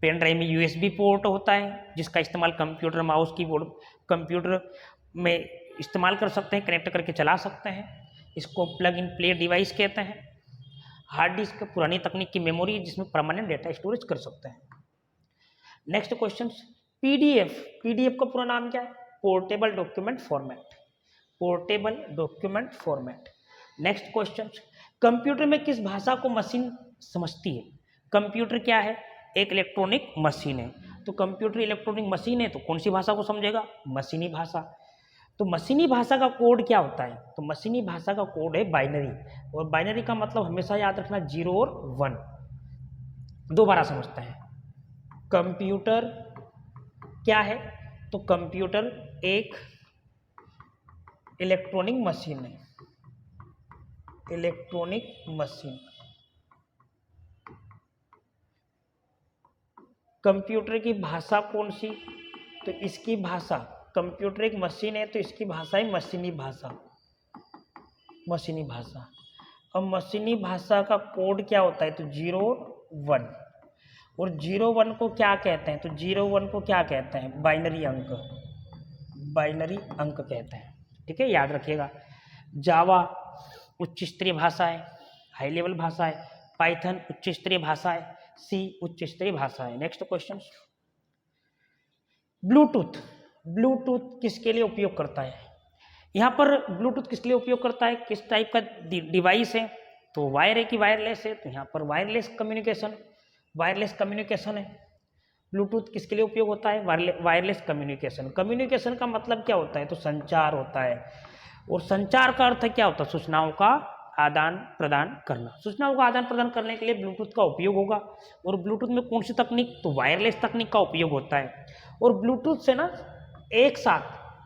पेन ड्राइव में यूएसबी पोर्ट होता है जिसका इस्तेमाल कंप्यूटर, माउस, कीबोर्ड, कंप्यूटर में इस्तेमाल कर सकते हैं, कनेक्ट करके चला सकते हैं। इसको प्लग इन प्ले डिवाइस कहते हैं। हार्ड डिस्क पुरानी तकनीक की मेमोरी जिसमें परमानेंट डेटा स्टोरेज कर सकते हैं। नेक्स्ट क्वेश्चन, पीडीएफ का पूरा नाम क्या है, portable document format, portable document format. Next question, computer में किस भाषा को मशीन समझती है। कंप्यूटर क्या है, एक इलेक्ट्रॉनिक मशीन है, तो कंप्यूटर इलेक्ट्रॉनिक मशीन है तो कौन सी भाषा को समझेगा, मशीनी भाषा। तो मशीनी भाषा का कोड क्या होता है, तो मशीनी भाषा का कोड है बाइनरी, और बाइनरी का मतलब हमेशा याद रखना 0 और 1। दोबारा समझते हैं, कंप्यूटर क्या है, तो कंप्यूटर एक इलेक्ट्रॉनिक मशीन है, इलेक्ट्रॉनिक मशीन। कंप्यूटर की भाषा कौन सी, तो इसकी भाषा, कंप्यूटर एक मशीन है तो इसकी भाषा है मशीनी भाषा, मशीनी भाषा। अब मशीनी भाषा का कोड क्या होता है, तो 0 और 1। और 0 1 को क्या कहते हैं, तो 0 1 को क्या कहते हैं, बाइनरी अंक, बाइनरी अंक कहते हैं। ठीक है, याद रखिएगा। जावा उच्च स्तरीय भाषा है, हाई लेवल भाषा है। पाइथन उच्च स्तरीय भाषा है, सी उच्च स्तरीय भाषा है। नेक्स्ट क्वेश्चन, ब्लूटूथ, ब्लूटूथ किसके लिए उपयोग करता है। यहाँ पर ब्लूटूथ किसके लिए उपयोग करता है, किस टाइप का डिवाइस है, तो वायर है कि वायरलेस है, तो यहाँ पर वायरलेस कम्युनिकेशन, वायरलेस कम्युनिकेशन है। ब्लूटूथ किसके लिए उपयोग होता है, वायरलेस कम्युनिकेशन। कम्युनिकेशन का मतलब क्या होता है, तो संचार होता है, और संचार का अर्थ क्या होता है, सूचनाओं का आदान प्रदान करना। सूचनाओं का आदान प्रदान करने के लिए ब्लूटूथ का उपयोग होगा। और ब्लूटूथ में कौन सी तकनीक, तो वायरलेस तकनीक का उपयोग होता है। और ब्लूटूथ से ना एक साथ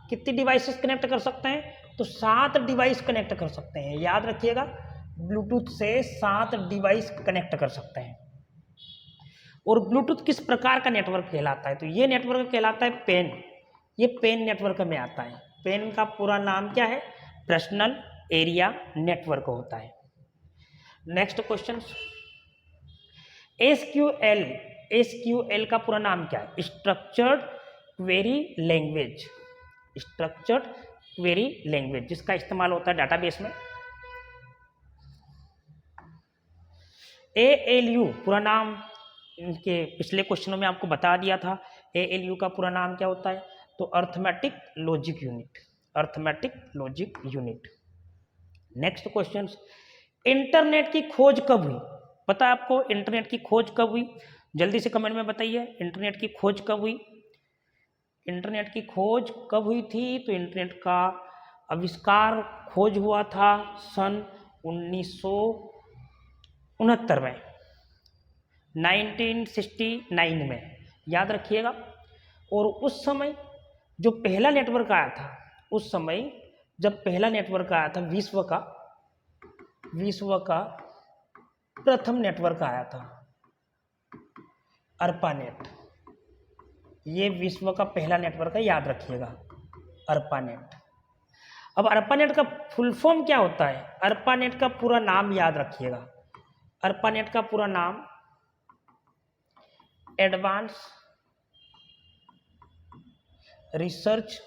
कितनी डिवाइसेस कनेक्ट कर सकते हैं, तो 7 डिवाइस कनेक्ट कर सकते हैं। याद रखिएगा, ब्लूटूथ से 7 डिवाइस कनेक्ट कर सकते हैं। और ब्लूटूथ किस प्रकार का नेटवर्क कहलाता है, तो ये नेटवर्क कहलाता है पेन, ये पेन नेटवर्क में आता है। पेन का पूरा नाम क्या है, पर्सनल एरिया नेटवर्क होता है। नेक्स्ट क्वेश्चन, एसक्यूएल, एसक्यूएल का पूरा नाम क्या है, structured query language, structured query language, जिसका इस्तेमाल होता है डाटाबेस में। एएलयू पूरा नाम इनके पिछले क्वेश्चनों में आपको बता दिया था। एएलयू का पूरा नाम क्या होता है, तो arithmetic logic unit, arithmetic logic unit. Next question, internet की खोज कब हुई, पता है आपको इंटरनेट की खोज कब हुई, जल्दी से कमेंट में बताइए, इंटरनेट की खोज कब हुई। इंटरनेट की खोज कब हुई थी, तो इंटरनेट का आविष्कार, खोज हुआ था सन 1969 में, 1969 में, याद रखिएगा। और उस समय जो पहला नेटवर्क आया था, उस समय जब पहला नेटवर्क आया था, विश्व का प्रथम नेटवर्क आया था अर्पानेट, ये विश्व का पहला नेटवर्क है, याद रखिएगा, अर्पानेट। अब अर्पानेट का फुल फॉर्म क्या होता है, अर्पानेट का पूरा नाम याद रखिएगा। अर्पानेट का पूरा नाम advance research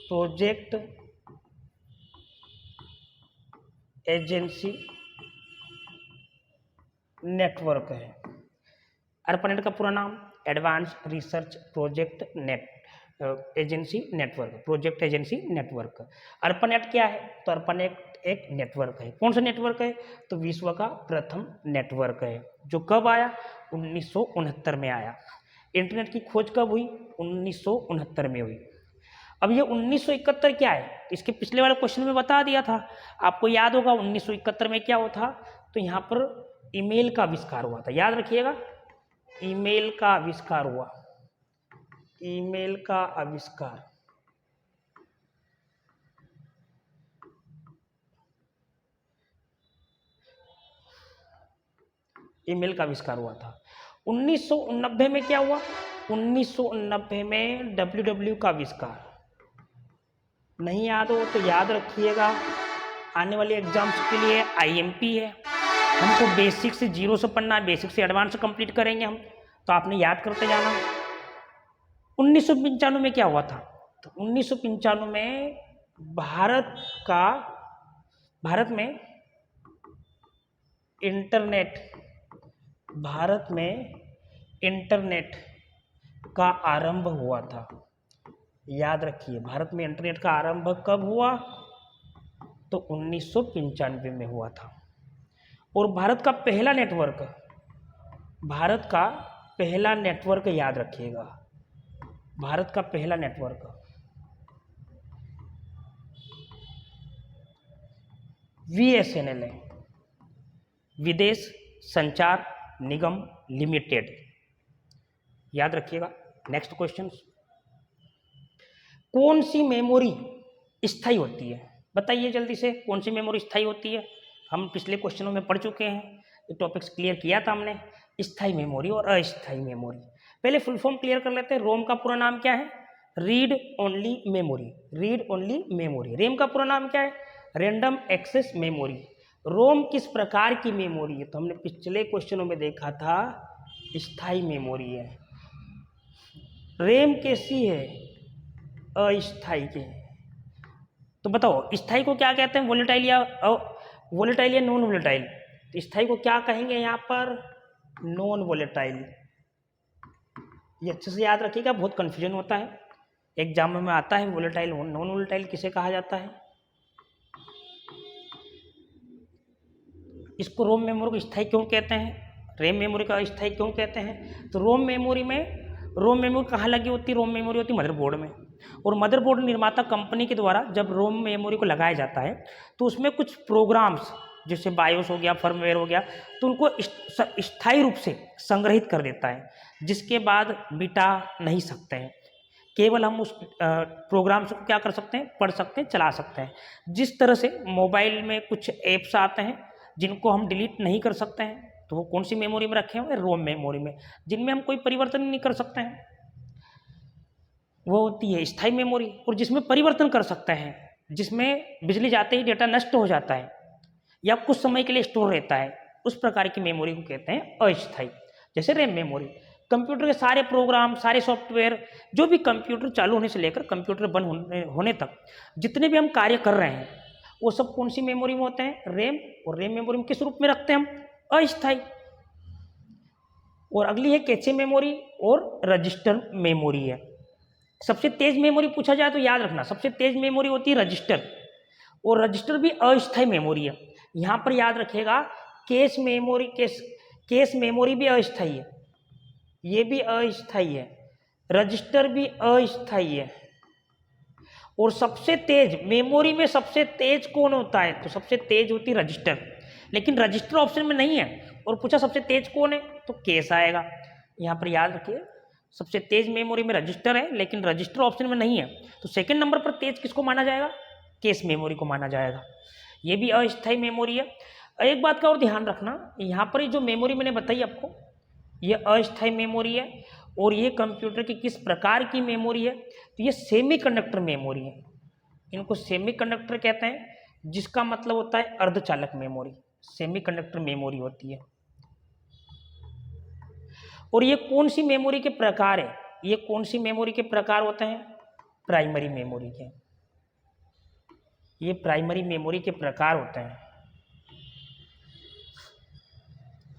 project agency network है। अर्पानेट का पूरा नाम advance research project agency network, project agency network. ARPANET क्या है, तो अर्पानेट एक नेटवर्क है। कौन सा नेटवर्क है, तो विश्व का प्रथम नेटवर्क है, जो कब आया, 1969 में आया। इंटरनेट की खोज कब हुई, 1969 में हुई। अब ये 1971 क्या है, इसके पिछले वाले क्वेश्चन में बता दिया था, आपको याद होगा 1971 में क्या हुआ था, तो यहाँ पर ईमेल का आविष्कार हुआ था, याद रखिएगा, ईमेल का आविष्कार हुआ, ईमेल का आविष्कार। ईमेल का आविष्कार हुआ था। 1990 में क्या हुआ, 1990 में डब्ल्यूडब्ल्यू का आविष्कार। नहीं याद हो तो याद रखिएगा, आने वाले एग्जाम्स के लिए आईएमपी है, हमको बेसिक से 0 से पढ़ना है, बेसिक से एडवांस कंप्लीट करेंगे हम, तो आपने याद करते जाना। 1995 में क्या हुआ था, तो 1995 में भारत में इंटरनेट का आरंभ हुआ था। याद रखिए, भारत में इंटरनेट का आरंभ कब हुआ, तो 1995 में हुआ था। और भारत का पहला नेटवर्क याद रखिएगा, भारत का पहला नेटवर्क VSNL है, विदेश संचार निगम लिमिटेड, याद रखिएगा। नेक्स्ट क्वेश्चन, कौन सी मेमोरी स्थायी होती है, बताइए जल्दी से, कौन सी मेमोरी स्थायी होती है। हम पिछले क्वेश्चनों में पढ़ चुके हैं, ये टॉपिक्स क्लियर किया था हमने, स्थायी मेमोरी और अस्थायी मेमोरी। पहले फुल फॉर्म क्लियर कर लेते हैं। रोम का पूरा नाम क्या है, read only memory, read only memory. RAM का पूरा नाम क्या है, रैंडम एक्सेस मेमोरी। रोम किस प्रकार की मेमोरी है, तो हमने पिछले क्वेश्चनों में देखा था स्थायी मेमोरी है। रैम कैसी है, अस्थायी के। तो बताओ स्थायी को क्या कहते हैं, वोलेटाइल या नॉन वोलेटाइल। तो स्थायी को क्या कहेंगे यहाँ पर, नॉन वोलेटाइल। ये अच्छे से याद रखिएगा, बहुत कंफ्यूजन होता है एग्जाम में आता है, वोलेटाइल नॉन वोलेटाइल किसे कहा जाता है। इसको रोम मेमोरी को स्थायी क्यों कहते हैं, रैम मेमोरी का स्थायी क्यों कहते हैं, तो रोम मेमोरी कहाँ लगी होती है, रोम मेमोरी होती है मदरबोर्ड में। और मदरबोर्ड निर्माता कंपनी के द्वारा जब रोम मेमोरी को लगाया जाता है तो उसमें कुछ प्रोग्राम्स जैसे बायोस हो गया, फर्मवेयर हो गया, तो उनको स्थायी रूप से संग्रहित कर देता है, जिसके बाद मिटा नहीं सकते हैं। केवल हम उस प्रोग्राम्स को क्या कर सकते हैं, पढ़ सकते हैं, चला सकते हैं। जिस तरह से मोबाइल में कुछ ऐप्स आते हैं जिनको हम डिलीट नहीं कर सकते हैं, तो वो कौन सी मेमोरी में रखे हुए, रोम मेमोरी में, जिनमें हम कोई परिवर्तन नहीं कर सकते हैं, वो होती है स्थायी मेमोरी। और जिसमें परिवर्तन कर सकते हैं, जिसमें बिजली जाते ही डेटा नष्ट हो जाता है या कुछ समय के लिए स्टोर रहता है, उस प्रकार की मेमोरी को कहते हैं अस्थायी। जैसे रैम मेमोरी, कंप्यूटर के सारे प्रोग्राम, सारे सॉफ्टवेयर, जो भी कंप्यूटर चालू होने से लेकर कंप्यूटर बंद होने तक जितने भी हम कार्य कर रहे हैं, वो सब कौन सी मेमोरी में होते हैं, रैम। और रैम मेमोरी में किस रूप में रखते हैं हम, अस्थायी। और अगली है कैचे मेमोरी और रजिस्टर मेमोरी है। सबसे तेज मेमोरी पूछा जाए तो याद रखना, सबसे तेज मेमोरी होती है रजिस्टर, और रजिस्टर भी अस्थायी मेमोरी है। यहाँ पर याद रखिएगा, कैश मेमोरी भी अस्थायी है, ये भी अस्थायी है, रजिस्टर भी अस्थायी है। और सबसे तेज मेमोरी में सबसे तेज कौन होता है, तो सबसे तेज होती है रजिस्टर, लेकिन रजिस्टर ऑप्शन में नहीं है। और पूछा सबसे तेज कौन है, तो कैश आएगा। यहाँ पर याद रखिए, सबसे तेज मेमोरी में रजिस्टर है, लेकिन रजिस्टर ऑप्शन में नहीं है, तो सेकंड नंबर पर तेज किसको माना जाएगा, कैश मेमोरी को माना जाएगा। ये भी अस्थायी मेमोरी है। एक बात का और ध्यान रखना, यहाँ पर जो मेमोरी मैंने बताई आपको, ये अस्थायी मेमोरी है। और ये कंप्यूटर की किस प्रकार की मेमोरी है, तो ये सेमीकंडक्टर मेमोरी है। इनको सेमीकंडक्टर कहते हैं, जिसका मतलब होता है अर्धचालक मेमोरी, सेमीकंडक्टर मेमोरी होती है। और ये कौन सी मेमोरी के प्रकार है, ये कौन सी मेमोरी के प्रकार होते हैं, प्राइमरी मेमोरी के, ये प्राइमरी मेमोरी के प्रकार होते हैं।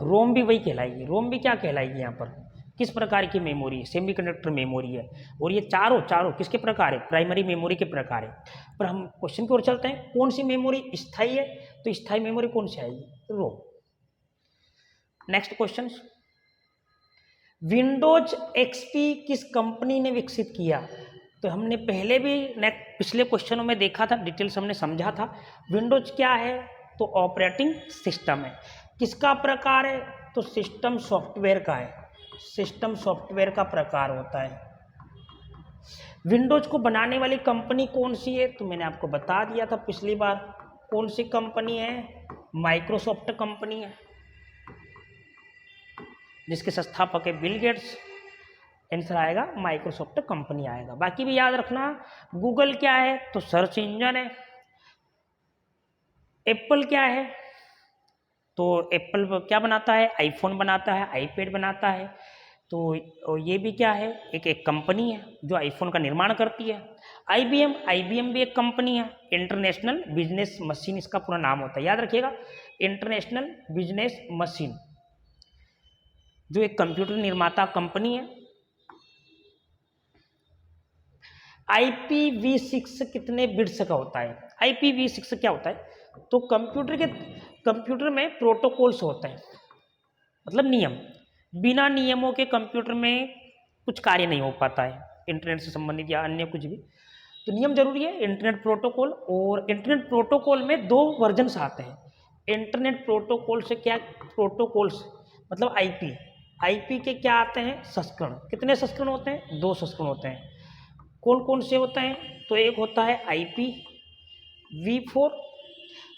रोम भी वही कहलाएगी, रोम भी क्या कहलाएगी यहाँ पर, किस प्रकार की मेमोरी है, सेमीकंडक्टर मेमोरी है। और ये चारों किसके प्रकार है, प्राइमरी मेमोरी के प्रकार है। पर हम क्वेश्चन की ओर चलते हैं, कौन सी मेमोरी स्थायी है, तो स्थायी मेमोरी कौन सी आएगी, रोम। नेक्स्ट क्वेश्चन, विंडोज एक्सपी किस कंपनी ने विकसित किया? तो हमने पहले भी पिछले क्वेश्चनों में देखा था, डिटेल्स हमने समझा था। विंडोज क्या है? तो ऑपरेटिंग सिस्टम है। किसका प्रकार है? तो सिस्टम सॉफ्टवेयर का है। सिस्टम सॉफ्टवेयर का प्रकार होता है। विंडोज को बनाने वाली कंपनी कौन सी है? तो मैंने आपको बता दिया था पिछली बार। कौन सी कंपनी है? माइक्रोसॉफ्ट कंपनी है, जिसके संस्थापक है बिल गेट्स। आंसर आएगा माइक्रोसॉफ्ट कंपनी आएगा। बाकी भी याद रखना। गूगल क्या है? तो सर्च इंजन है। एप्पल क्या है? तो एप्पल क्या बनाता है? आईफोन बनाता है, आईपैड बनाता है। तो ये भी क्या है? एक कंपनी है जो आईफोन का निर्माण करती है। आईबीएम भी एक कंपनी है। इंटरनेशनल बिजनेस मशीन इसका पूरा नाम होता है, याद रखिएगा। इंटरनेशनल बिजनेस मशीन जो एक कंप्यूटर निर्माता कंपनी है। IPv6 कितने बिट्स का होता है? IPv6 क्या होता है? तो कंप्यूटर में प्रोटोकॉल्स होते हैं, मतलब नियम। बिना नियमों के कंप्यूटर में कुछ कार्य नहीं हो पाता है, इंटरनेट से संबंधित या अन्य कुछ भी। तो नियम जरूरी है, इंटरनेट प्रोटोकॉल। और इंटरनेट प्रोटोकॉल में 2 वर्जन्स आते हैं। इंटरनेट प्रोटोकॉल से क्या? प्रोटोकॉल्स मतलब आईपी के क्या आते हैं? संस्करण। कितने संस्करण होते हैं? 2 संस्करण होते हैं। कौन कौन से होते हैं? तो एक होता है IPv4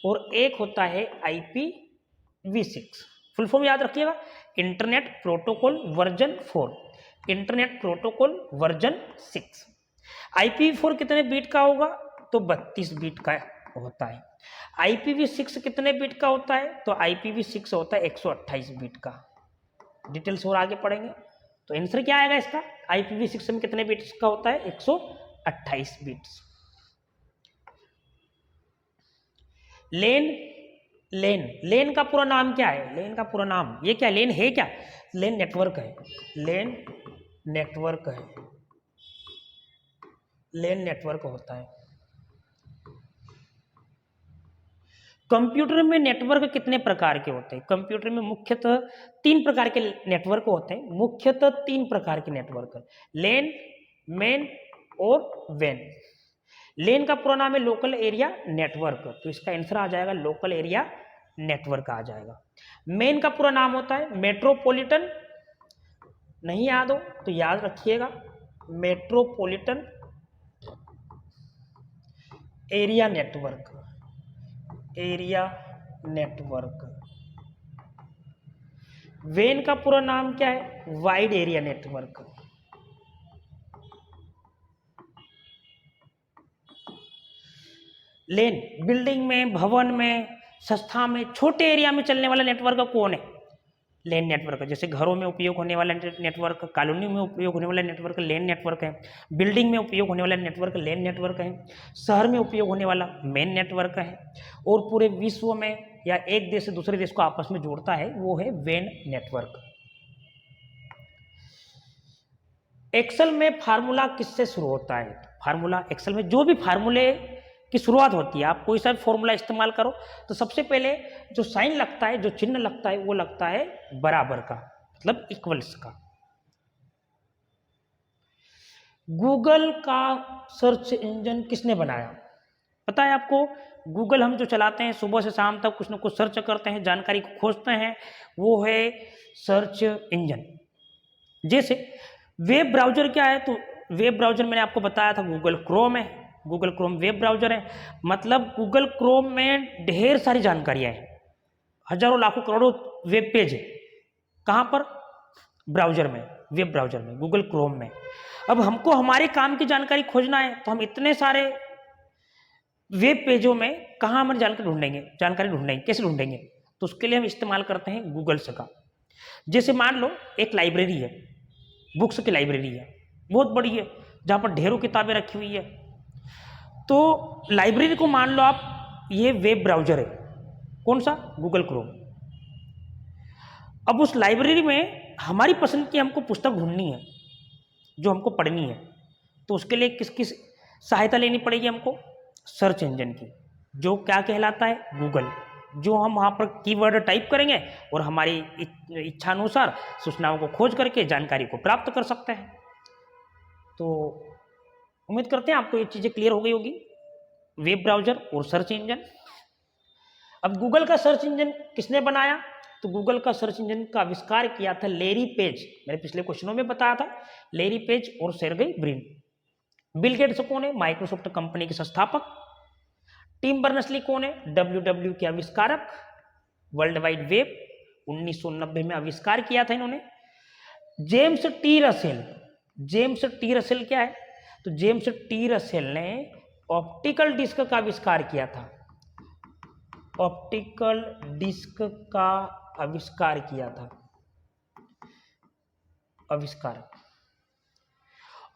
और एक होता है IPv6। फुल फॉर्म याद रखिएगा, internet protocol version 4, internet protocol version 6। IPv4 कितने बीट का होगा? तो 32 बीट का होता है। IPv6 कितने बीट का होता है? तो IPv6 होता है 128 बीट का। डिटेल्स और आगे पढ़ेंगे। तो आंसर क्या आएगा इसका? IPv6 में कितने बिट्स का होता है? 128 बिट्स। लेन का पूरा नाम क्या है? लेन का पूरा नाम, ये क्या लेन है? क्या लेन? नेटवर्क है। लेन नेटवर्क है। लेन नेटवर्क होता है। कंप्यूटर में नेटवर्क कितने प्रकार के होते हैं? कंप्यूटर में मुख्यतः 3 प्रकार के नेटवर्क होते हैं। मुख्यतः 3 प्रकार के नेटवर्क, लेन, मेन और वेन। लेन का पूरा नाम है लोकल एरिया नेटवर्क, तो इसका आंसर आ जाएगा लोकल एरिया नेटवर्क आ जाएगा। मेन का पूरा नाम होता है मेट्रोपॉलिटन। नहीं याद हो तो याद रखिएगा, metropolitan area network. Area network. वेन का पूरा नाम क्या है? Wide area network. LAN building में, भवन में, संस्था में, छोटे एरिया में चलने वाला नेटवर्क कौन है? लेन नेटवर्क। जैसे घरों में उपयोग होने वाला नेटवर्क, कॉलोनी में उपयोग होने वाला नेटवर्क लेन नेटवर्क है। बिल्डिंग में उपयोग होने वाला नेटवर्क लेन नेटवर्क है। शहर में उपयोग होने वाला मेन नेटवर्क है। और पूरे विश्व में या एक देश से दूसरे देश को आपस में जोड़ता है वो है वेन नेटवर्क। एक्सेल में फार्मूला किससे शुरू होता है? फार्मूला एक्सेल में जो भी फार्मूले की शुरुआत होती है, आप कोई सा भी फॉर्मूला इस्तेमाल करो तो सबसे पहले जो साइन लगता है, जो चिन्ह लगता है, वो लगता है बराबर का, मतलब इक्वल्स का। गूगल का सर्च इंजन किसने बनाया? पता है आपको? गूगल हम जो चलाते हैं सुबह से शाम तक कुछ ना कुछ सर्च करते हैं, जानकारी को खोजते हैं, वो है सर्च इंजन। जैसे वेब ब्राउजर क्या है? तो वेब ब्राउजर मैंने आपको बताया था गूगल क्रोम है। गूगल क्रोम वेब ब्राउजर है। मतलब गूगल क्रोम में ढेर सारी जानकारियां हैं, हजारों लाखों करोड़ों वेब पेज है। कहाँ पर? ब्राउजर में, वेब ब्राउजर में, गूगल क्रोम में। अब हमको हमारे काम की जानकारी खोजना है तो हम इतने सारे वेब पेजों में कहाँ हमारी जानकारी ढूंढेंगे, कैसे ढूंढेंगे? तो उसके लिए हम इस्तेमाल करते हैं गूगल्स का। जैसे मान लो एक लाइब्रेरी है, बुक्स की लाइब्रेरी है, बहुत बड़ी है, जहाँ पर ढेरों किताबें रखी हुई है। तो लाइब्रेरी को मान लो आप ये वेब ब्राउजर है, कौन सा? Google Chrome. अब उस लाइब्रेरी में हमारी पसंद की हमको पुस्तक ढूंढनी है जो हमको पढ़नी है, तो उसके लिए किसकी सहायता लेनी पड़ेगी हमको? सर्च इंजन की, जो क्या कहलाता है? गूगल। जो हम वहाँ पर कीवर्ड टाइप करेंगे और हमारी इच्छानुसार सूचनाओं को खोज करके जानकारी को प्राप्त कर सकते हैं। तो उम्मीद करते हैं आपको ये चीज़ें क्लियर हो गई होगी। वेब ब्राउजर और सर्च इंजन। अब गूगल का सर्च इंजन किसने बनाया? तो गूगल का सर्च इंजन का आविष्कार किया था लैरी पेज। मैंने पिछले क्वेश्चनों में बताया था, लैरी पेज और सेर्गेई ब्रिन। बिल गेट्स कौन है? माइक्रोसॉफ्ट कंपनी के संस्थापक। टिम बर्नर्स-ली कौन है? WW के आविष्कारक। वर्ल्ड वाइड वेब 1990 में आविष्कार किया था इन्होंने। James T Russell. James T Russell क्या है? तो जेम्स टी रसेल ने ऑप्टिकल डिस्क का आविष्कार किया था। ऑप्टिकल डिस्क का आविष्कार किया था। आविष्कारक।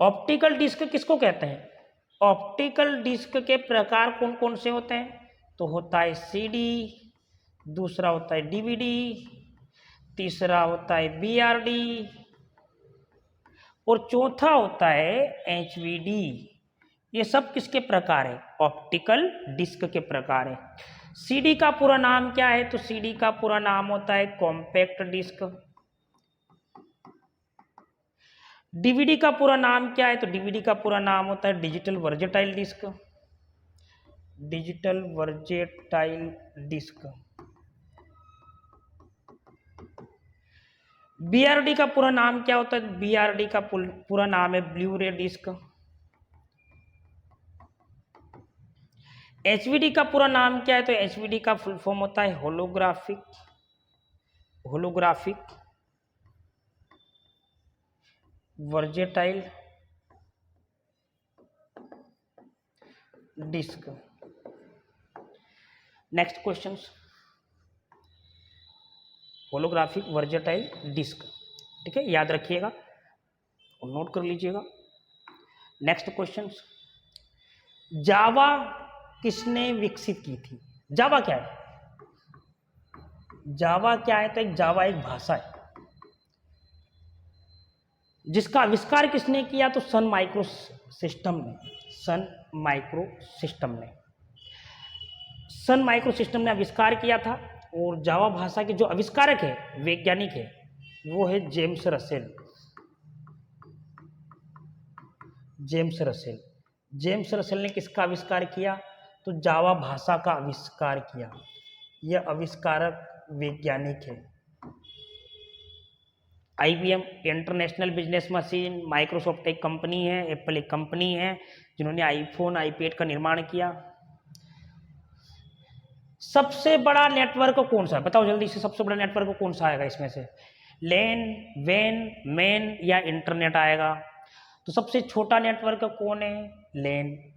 ऑप्टिकल डिस्क किसको कहते हैं? ऑप्टिकल डिस्क के प्रकार कौन कौन से होते हैं? तो होता है CD, दूसरा होता है DVD, तीसरा होता है BRD और चौथा होता है HVD। ये सब किसके प्रकार है? ऑप्टिकल डिस्क के प्रकार है। CD का पूरा नाम क्या है? तो CD का पूरा नाम होता है कॉम्पैक्ट डिस्क। DVD का पूरा नाम क्या है? तो DVD का पूरा नाम होता है digital versatile disc. Digital versatile disc. BRD का पूरा नाम क्या होता है? BRD का पूरा नाम है ब्लू रे डिस्क। HVD का पूरा नाम क्या है? तो HVD का फुल फॉर्म होता है holographic versatile disc. Next question, holographic versatile disc. ठीक है, याद रखिएगा और नोट कर लीजिएगा। नेक्स्ट क्वेश्चन, जावा किसने विकसित की थी? जावा क्या है? जावा क्या है? तो एक जावा एक भाषा है जिसका आविष्कार किसने किया? तो सन माइक्रो सिस्टम ने। सन माइक्रो सिस्टम ने आविष्कार किया था। और जावा भाषा के जो आविष्कारक है, वैज्ञानिक है, वो है जेम्स रसेल। जेम्स रसेल ने किसका आविष्कार किया? तो जावा भाषा का आविष्कार किया। यह आविष्कारक वैज्ञानिक है। IBM international business machine, Microsoft एक कंपनी है, एप्पल एक कंपनी है जिन्होंने आईफोन, आईपैड का निर्माण किया। सबसे बड़ा नेटवर्क कौन सा है? बताओ जल्दी से, सबसे बड़ा नेटवर्क कौन सा आएगा इसमें से? लैन, वैन, मैन या इंटरनेट आएगा? तो सबसे छोटा नेटवर्क कौन है? लैन।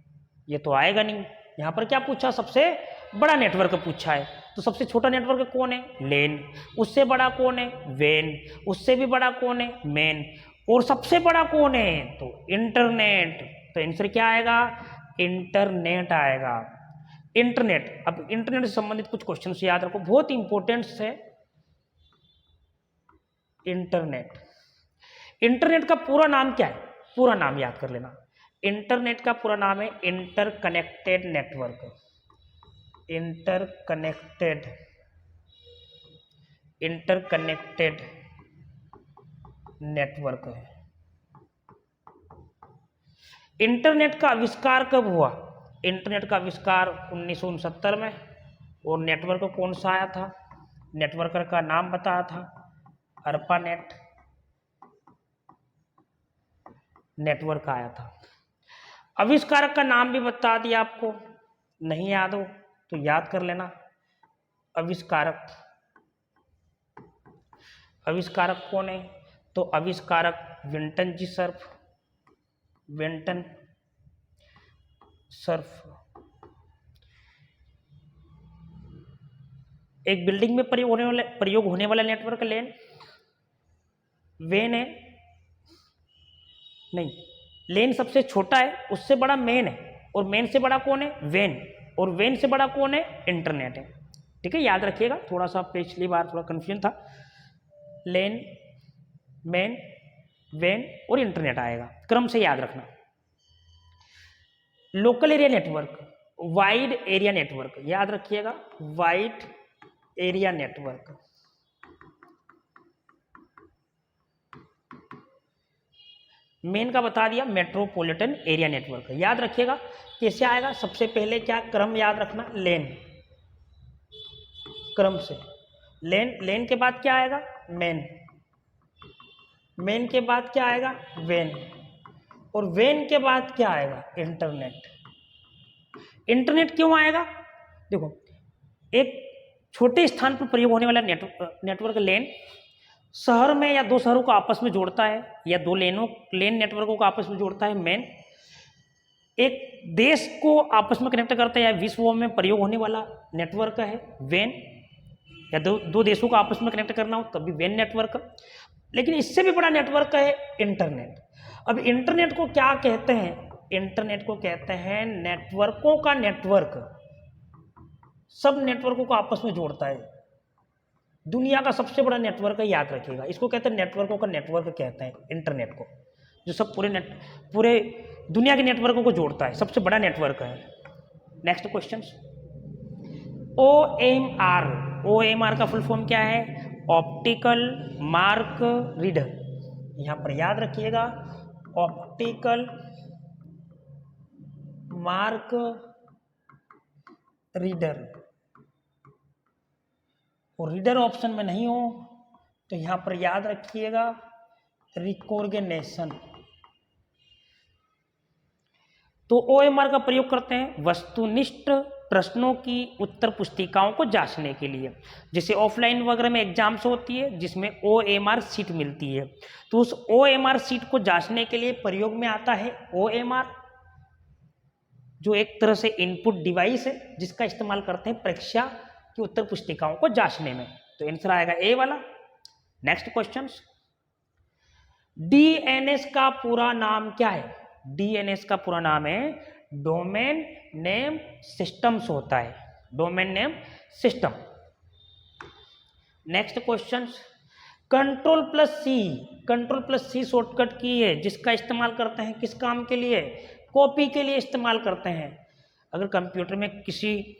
ये तो आएगा नहीं। यहाँ पर क्या पूछा? सबसे बड़ा नेटवर्क पूछा है। तो सबसे छोटा नेटवर्क कौन है? लैन। उससे बड़ा कौन है? वैन। उससे भी बड़ा कौन है? मैन। और सबसे बड़ा कौन है? तो इंटरनेट। तो आंसर क्या आएगा? इंटरनेट आएगा। इंटरनेट। अब इंटरनेट से संबंधित कुछ क्वेश्चन याद रखो, बहुत इंपॉर्टेंट है। इंटरनेट का पूरा नाम क्या है? पूरा नाम याद कर लेना। इंटरनेट का पूरा नाम है इंटरकनेक्टेड नेटवर्क। इंटरकनेक्टेड नेटवर्क है। इंटरनेट का आविष्कार कब हुआ? इंटरनेट का आविष्कार 1969 में। और नेटवर्क कौन सा आया था? नेटवर्कर का नाम बताया था, ARPANET नेटवर्क आया था। आविष्कारक का नाम भी बता दिया आपको, नहीं याद हो तो याद कर लेना। आविष्कारक कौन है? तो आविष्कारक विंटन जी सर्फ। एक बिल्डिंग में प्रयोग होने वाला नेटवर्क लैन। वैन है नहीं, लैन सबसे छोटा है, उससे बड़ा मैन है, और मैन से बड़ा कौन है? वैन। और वैन से बड़ा कौन है? इंटरनेट है। ठीक है, याद रखिएगा। थोड़ा सा पिछली बार थोड़ा कंफ्यूजन था। लैन, मैन, वैन और इंटरनेट आएगा, क्रम से याद रखना। Local area network, wide area network, याद रखिएगा। Wide area network. मेन का बता दिया, मेट्रोपॉलिटन एरिया नेटवर्क। याद रखिएगा कैसे आएगा, सबसे पहले क्या क्रम याद रखना, लेन, क्रम से लेन, लेन के बाद क्या आएगा, मेन, मेन के बाद क्या आएगा, वेन, और वेन के बाद क्या आएगा, इंटरनेट। इंटरनेट क्यों आएगा, देखो एक छोटे स्थान पर प्रयोग होने वाला नेटवर्क लेन शहर में या दो शहरों को आपस में जोड़ता है, या दो लेन नेटवर्कों को आपस में जोड़ता है मेन। एक देश को आपस में कनेक्ट करता है या विश्व में प्रयोग होने वाला नेटवर्क है वेन, या दो देशों को आपस में कनेक्ट करना हो तब भी वेन नेटवर्क। लेकिन इससे भी बड़ा नेटवर्क है इंटरनेट। अब इंटरनेट को क्या कहते हैं, इंटरनेट को कहते हैं नेटवर्कों का नेटवर्क, सब नेटवर्कों को आपस में जोड़ता है, दुनिया का सबसे बड़ा नेटवर्क है, याद रखिएगा। इसको कहते हैं नेटवर्कों का नेटवर्क कहते हैं इंटरनेट को, जो सब पूरे दुनिया के नेटवर्कों को जोड़ता है, सबसे बड़ा नेटवर्क है। नेक्स्ट क्वेश्चन, OMR, OMR का फुल फॉर्म क्या है, ऑप्टिकल मार्क रीडर। यहां पर याद रखिएगा ऑप्टिकल मार्क रीडर, और रीडर ऑप्शन में नहीं हो तो यहां पर याद रखिएगा रिकॉग्निशन। तो OMR का प्रयोग करते हैं वस्तुनिष्ठ प्रश्नों की उत्तर पुस्तिकाओं को जांचने के लिए, जैसे ऑफलाइन वगैरह में एग्जाम्स होती है जिसमें OMR सीट मिलती है, तो उस OMR सीट को जांचने के लिए प्रयोग में आता है OMR, जो एक तरह से इनपुट डिवाइस है जिसका इस्तेमाल करते हैं परीक्षा की उत्तर पुस्तिकाओं को जांचने में। तो आंसर आएगा ए वाला। नेक्स्ट क्वेश्चन, DNS का पूरा नाम क्या है, DNS का पूरा नाम है डोमेन नेम सिस्टम्स होता है, domain name system. Next question, control C shortcut की है जिसका इस्तेमाल करते हैं किस काम के लिए, कॉपी के लिए इस्तेमाल करते हैं। अगर कंप्यूटर में किसी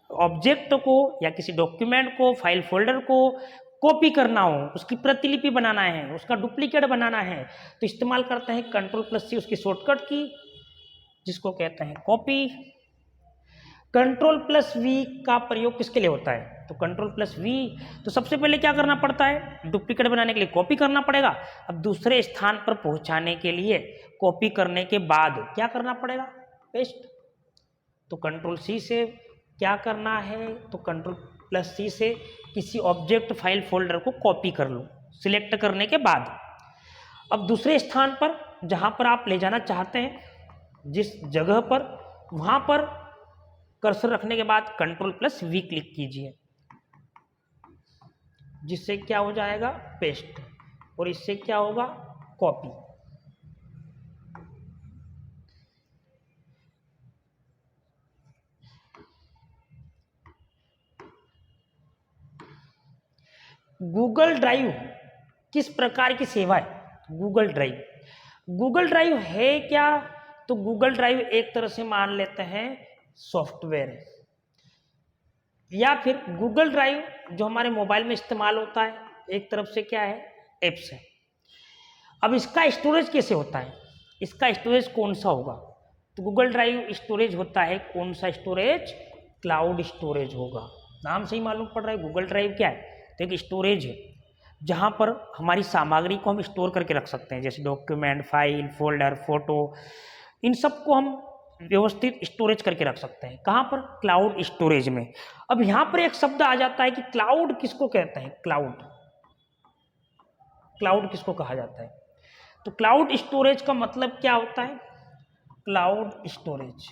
ऑब्जेक्ट को या किसी डॉक्यूमेंट को, फाइल फोल्डर को कॉपी करना हो, उसकी प्रतिलिपि बनाना है, उसका डुप्लीकेट बनाना है, तो इस्तेमाल करते हैं कंट्रोल+C उसकी शॉर्टकट की, जिसको कहते हैं कॉपी। कंट्रोल+V का प्रयोग किसके लिए होता है, तो कंट्रोल+V, तो सबसे पहले क्या करना पड़ता है, डुप्लीकेट बनाने के लिए कॉपी करना पड़ेगा। अब दूसरे स्थान पर पहुंचाने के लिए कॉपी करने के बाद क्या करना पड़ेगा, पेस्ट। तो कंट्रोल+C से क्या करना है, तो कंट्रोल+C से किसी ऑब्जेक्ट फाइल फोल्डर को कॉपी कर लो सिलेक्ट करने के बाद। अब दूसरे स्थान पर जहां पर आप ले जाना चाहते हैं, जिस जगह पर, वहां पर कर्सर रखने के बाद कंट्रोल+V क्लिक कीजिए, जिससे क्या हो जाएगा, पेस्ट, और इससे क्या होगा, कॉपी। गूगल ड्राइव किस प्रकार की सेवा है, गूगल ड्राइव है क्या, तो गूगल ड्राइव एक तरह से मान लेते हैं सॉफ्टवेयर है, या फिर गूगल ड्राइव जो हमारे मोबाइल में इस्तेमाल होता है एक तरफ से क्या है, एप्स है। अब इसका स्टोरेज कैसे होता है, इसका स्टोरेज कौन सा होगा, तो गूगल ड्राइव स्टोरेज होता है कौन सा स्टोरेज, क्लाउड स्टोरेज होगा। नाम से ही मालूम पड़ रहा है गूगल ड्राइव क्या है, तो एक स्टोरेज है जहां पर हमारी सामग्री को हम स्टोर करके रख सकते हैं, जैसे डॉक्यूमेंट, फाइल, फोल्डर, फोटो, इन सब को हम व्यवस्थित स्टोरेज करके रख सकते हैं। कहां पर, क्लाउड स्टोरेज में। अब यहां पर एक शब्द आ जाता है कि क्लाउड किसको कहते हैं, क्लाउड किसको कहा जाता है, तो क्लाउड स्टोरेज का मतलब क्या होता है, क्लाउड स्टोरेज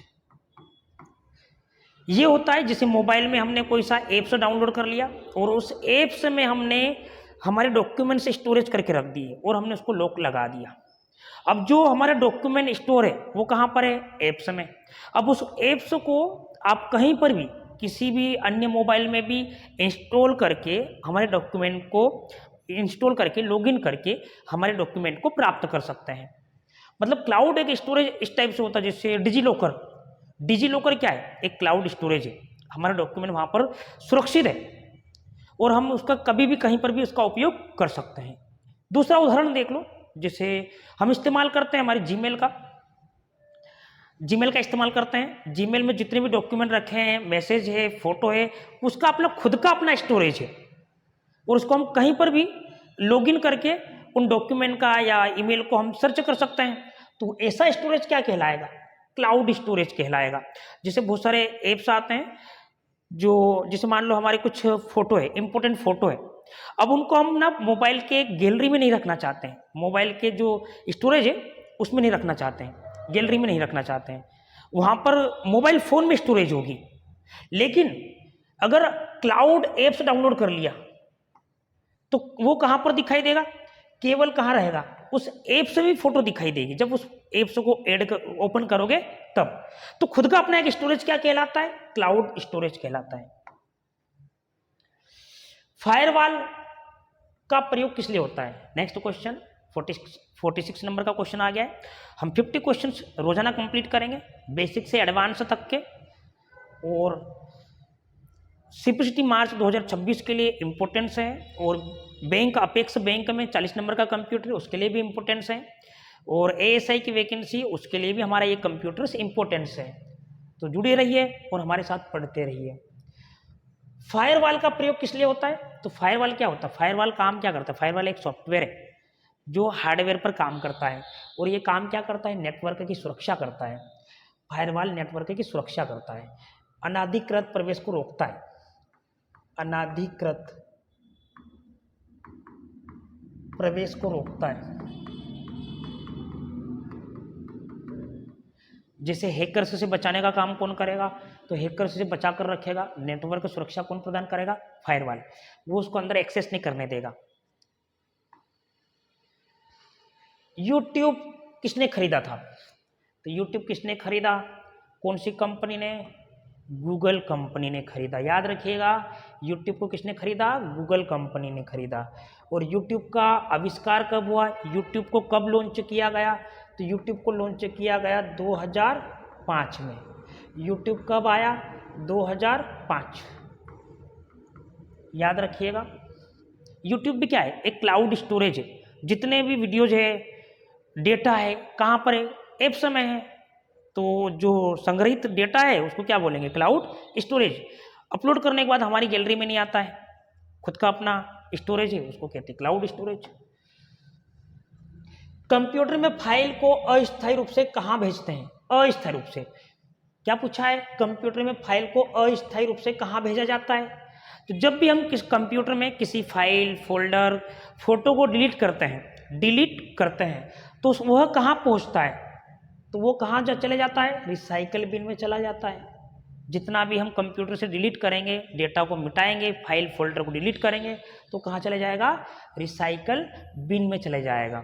ये होता है जैसे मोबाइल में हमने कोई सा ऐप्स डाउनलोड कर लिया और उस ऐप्स में हमने हमारे डॉक्यूमेंट्स स्टोरेज करके रख दिए और हमने उसको लॉक लगा दिया। अब जो हमारा डॉक्यूमेंट स्टोर है वो कहाँ पर है, ऐप्स में। अब उस ऐप्स को आप कहीं पर भी किसी भी अन्य मोबाइल में भी इंस्टॉल करके हमारे डॉक्यूमेंट को इंस्टॉल करके लॉगिन करके हमारे डॉक्यूमेंट को प्राप्त कर सकते हैं। मतलब क्लाउड एक स्टोरेज इस टाइप से होता है, जैसे डिजी लॉकर क्या है, एक क्लाउड स्टोरेज है, हमारा डॉक्यूमेंट वहाँ पर सुरक्षित है। और हम उसका कभी भी कहीं पर भी उसका उपयोग कर सकते हैं। दूसरा उदाहरण देख लो, जैसे हम इस्तेमाल करते हैं हमारे जीमेल का इस्तेमाल करते हैं। जीमेल में जितने भी डॉक्यूमेंट रखे हैं, मैसेज है, फोटो है, उसका खुद का अपना स्टोरेज है और उसको हम कहीं पर भी लॉगिन करके उन डॉक्यूमेंट का या ईमेल को हम सर्च कर सकते हैं। तो ऐसा स्टोरेज क्या कहलाएगा? क्लाउड स्टोरेज कहलाएगा। जैसे बहुत सारे एप्स आते हैं जो, जैसे मान लो हमारे कुछ फोटो है, इंपॉर्टेंट फोटो है, अब उनको हम ना मोबाइल के गैलरी में नहीं रखना चाहते हैं, मोबाइल के जो स्टोरेज है उसमें नहीं रखना चाहते हैं, गैलरी में नहीं रखना चाहते हैं, वहाँ पर मोबाइल फ़ोन में स्टोरेज होगी। लेकिन अगर क्लाउड एप्स डाउनलोड कर लिया तो वो कहाँ पर दिखाई देगा? केवल कहाँ रहेगा? उस ऐप से भी फोटो दिखाई देगी जब उस ऐप्स को ओपन करोगे तब। तो खुद का अपना एक स्टोरेज क्या कहलाता है? क्लाउड स्टोरेज कहलाता है। फायरवॉल का प्रयोग किस लिए होता है? नेक्स्ट क्वेश्चन 46 नंबर का क्वेश्चन आ गया है। हम 50 क्वेश्चंस रोजाना कंप्लीट करेंगे, बेसिक से एडवांस तक के, और सीपीसीटी मार्च 2026 के लिए इम्पोर्टेंस है, और बैंक अपेक्स बैंक में 40 नंबर का कंप्यूटर उसके लिए भी इम्पोर्टेंस है, और एएसआई की वैकेंसी उसके लिए भी हमारा ये कंप्यूटर्स इम्पोर्टेंस है। तो जुड़े रहिए और हमारे साथ पढ़ते रहिए। फायरवॉल का प्रयोग किस लिए होता है? तो फायरवॉल क्या होता है? फायरवॉल काम क्या करता है? फायरवॉल एक सॉफ्टवेयर है जो हार्डवेयर पर काम करता है, और ये काम क्या करता है? नेटवर्क की सुरक्षा करता है। फायरवॉल नेटवर्क की सुरक्षा करता है, अनाधिकृत प्रवेश को रोकता है, अनाधिकृत प्रवेश को रोकता है। जैसे हैकर्स से बचाने का काम कौन करेगा? तो हैकर्स से बचा कर रखेगा। नेटवर्क सुरक्षा कौन प्रदान करेगा? फायरवॉल। वो उसको अंदर एक्सेस नहीं करने देगा। यूट्यूब किसने खरीदा था? तो यूट्यूब किसने खरीदा? कौन सी कंपनी ने? गूगल कंपनी ने खरीदा। याद रखिएगा, यूट्यूब को किसने खरीदा? गूगल कंपनी ने खरीदा। और यूट्यूब का आविष्कार कब हुआ? यूट्यूब को कब लॉन्च किया गया? तो यूट्यूब को लॉन्च किया गया 2005 में। यूट्यूब कब आया? 2005। याद रखिएगा। यूट्यूब भी क्या है? एक क्लाउड स्टोरेज है। जितने भी वीडियोज है, डेटा है, कहाँ पर है? ऐप्स में है। तो जो संग्रहित डेटा है उसको क्या बोलेंगे? Cloud storage. अपलोड करने के बाद हमारी गैलरी में नहीं आता है, खुद का अपना स्टोरेज है, उसको कहते हैं क्लाउड स्टोरेज। कंप्यूटर में फाइल को अस्थायी रूप से कहाँ भेजते हैं? अस्थायी रूप से। क्या पूछा है? कंप्यूटर में फाइल को अस्थायी रूप से कहाँ भेजा जाता है? तो जब भी हम किस कंप्यूटर में किसी फाइल, फोल्डर, फोटो को डिलीट करते हैं तो वह कहाँ पहुँचता है? तो वो कहाँ चले जाता है? रिसाइकल बिन में चला जाता है। जितना भी हम कंप्यूटर से डिलीट करेंगे, डेटा को मिटाएंगे, फाइल फोल्डर को डिलीट करेंगे, तो कहाँ चले जाएगा? रिसाइकल बिन में चले जाएगा,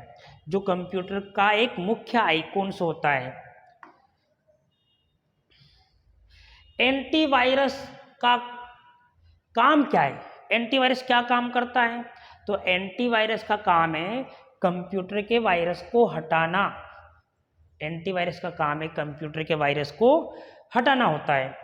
जो कंप्यूटर का एक मुख्य आइकॉन्स होता है। एंटीवायरस का काम क्या है? एंटीवायरस क्या काम करता है? तो एंटीवायरस का काम है कंप्यूटर के वायरस को हटाना। एंटीवायरस का काम है कंप्यूटर के वायरस को हटाना होता है।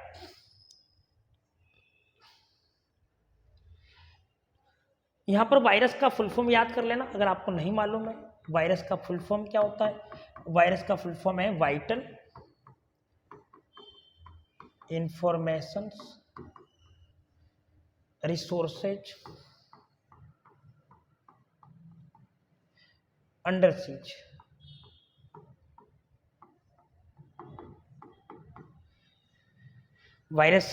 यहां पर वायरस का फुल फॉर्म याद कर लेना अगर आपको नहीं मालूम है। वायरस का फुल फॉर्म क्या होता है? वायरस का फुल फॉर्म है vital information resources under seize. Virus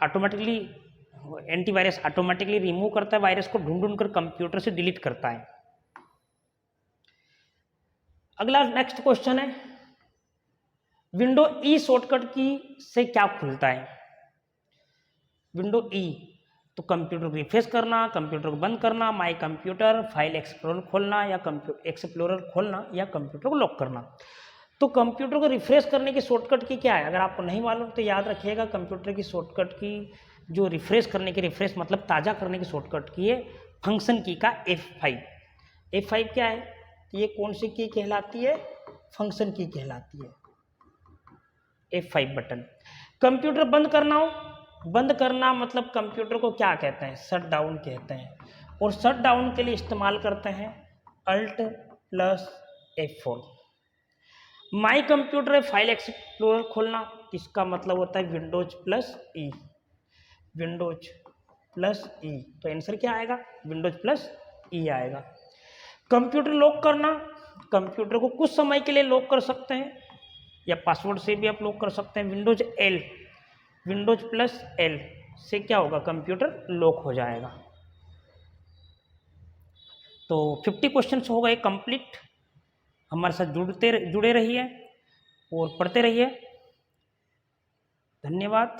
automatically, antivirus automatically remove करता है वायरस को, ढूंढ कर कंप्यूटर से डिलीट करता है। अगला नेक्स्ट क्वेश्चन है, विंडो ई शॉर्टकट की से क्या खुलता है? विंडो ई तो कंप्यूटर को रिफ्रेश करना, कंप्यूटर को बंद करना, माई कंप्यूटर, फाइल एक्सप्लोरर खोलना या कंप्यूटर को लॉक करना। तो कंप्यूटर को रिफ्रेश करने की शॉर्टकट की क्या है? अगर आपको नहीं मालूम तो याद रखिएगा, कंप्यूटर की शॉर्टकट की जो रिफ्रेश करने की, रिफ्रेश मतलब ताज़ा करने की शॉर्टकट की है फंक्शन की का F5। F5 क्या है? ये कौन सी की कहलाती है? फंक्शन की कहलाती है, F5 बटन। कंप्यूटर बंद करना हो बंद करना मतलब कंप्यूटर को क्या कहते हैं, शट डाउन कहते हैं, और शट डाउन के लिए इस्तेमाल करते हैं Alt plus F4। My computer है फाइल एक्सप्लोरर खोलना, इसका मतलब होता है Windows plus E, Windows plus E, तो आंसर क्या आएगा, विंडोज प्लस ई आएगा। कंप्यूटर लॉक करना, कंप्यूटर को कुछ समय के लिए लॉक कर सकते हैं या पासवर्ड से भी आप लॉक कर सकते हैं, Windows L, Windows plus L से क्या होगा, कंप्यूटर लॉक हो जाएगा। तो 50 क्वेश्चंस हो गए कंप्लीट। हमारे साथ जुड़े रहिए और पढ़ते रहिए। धन्यवाद।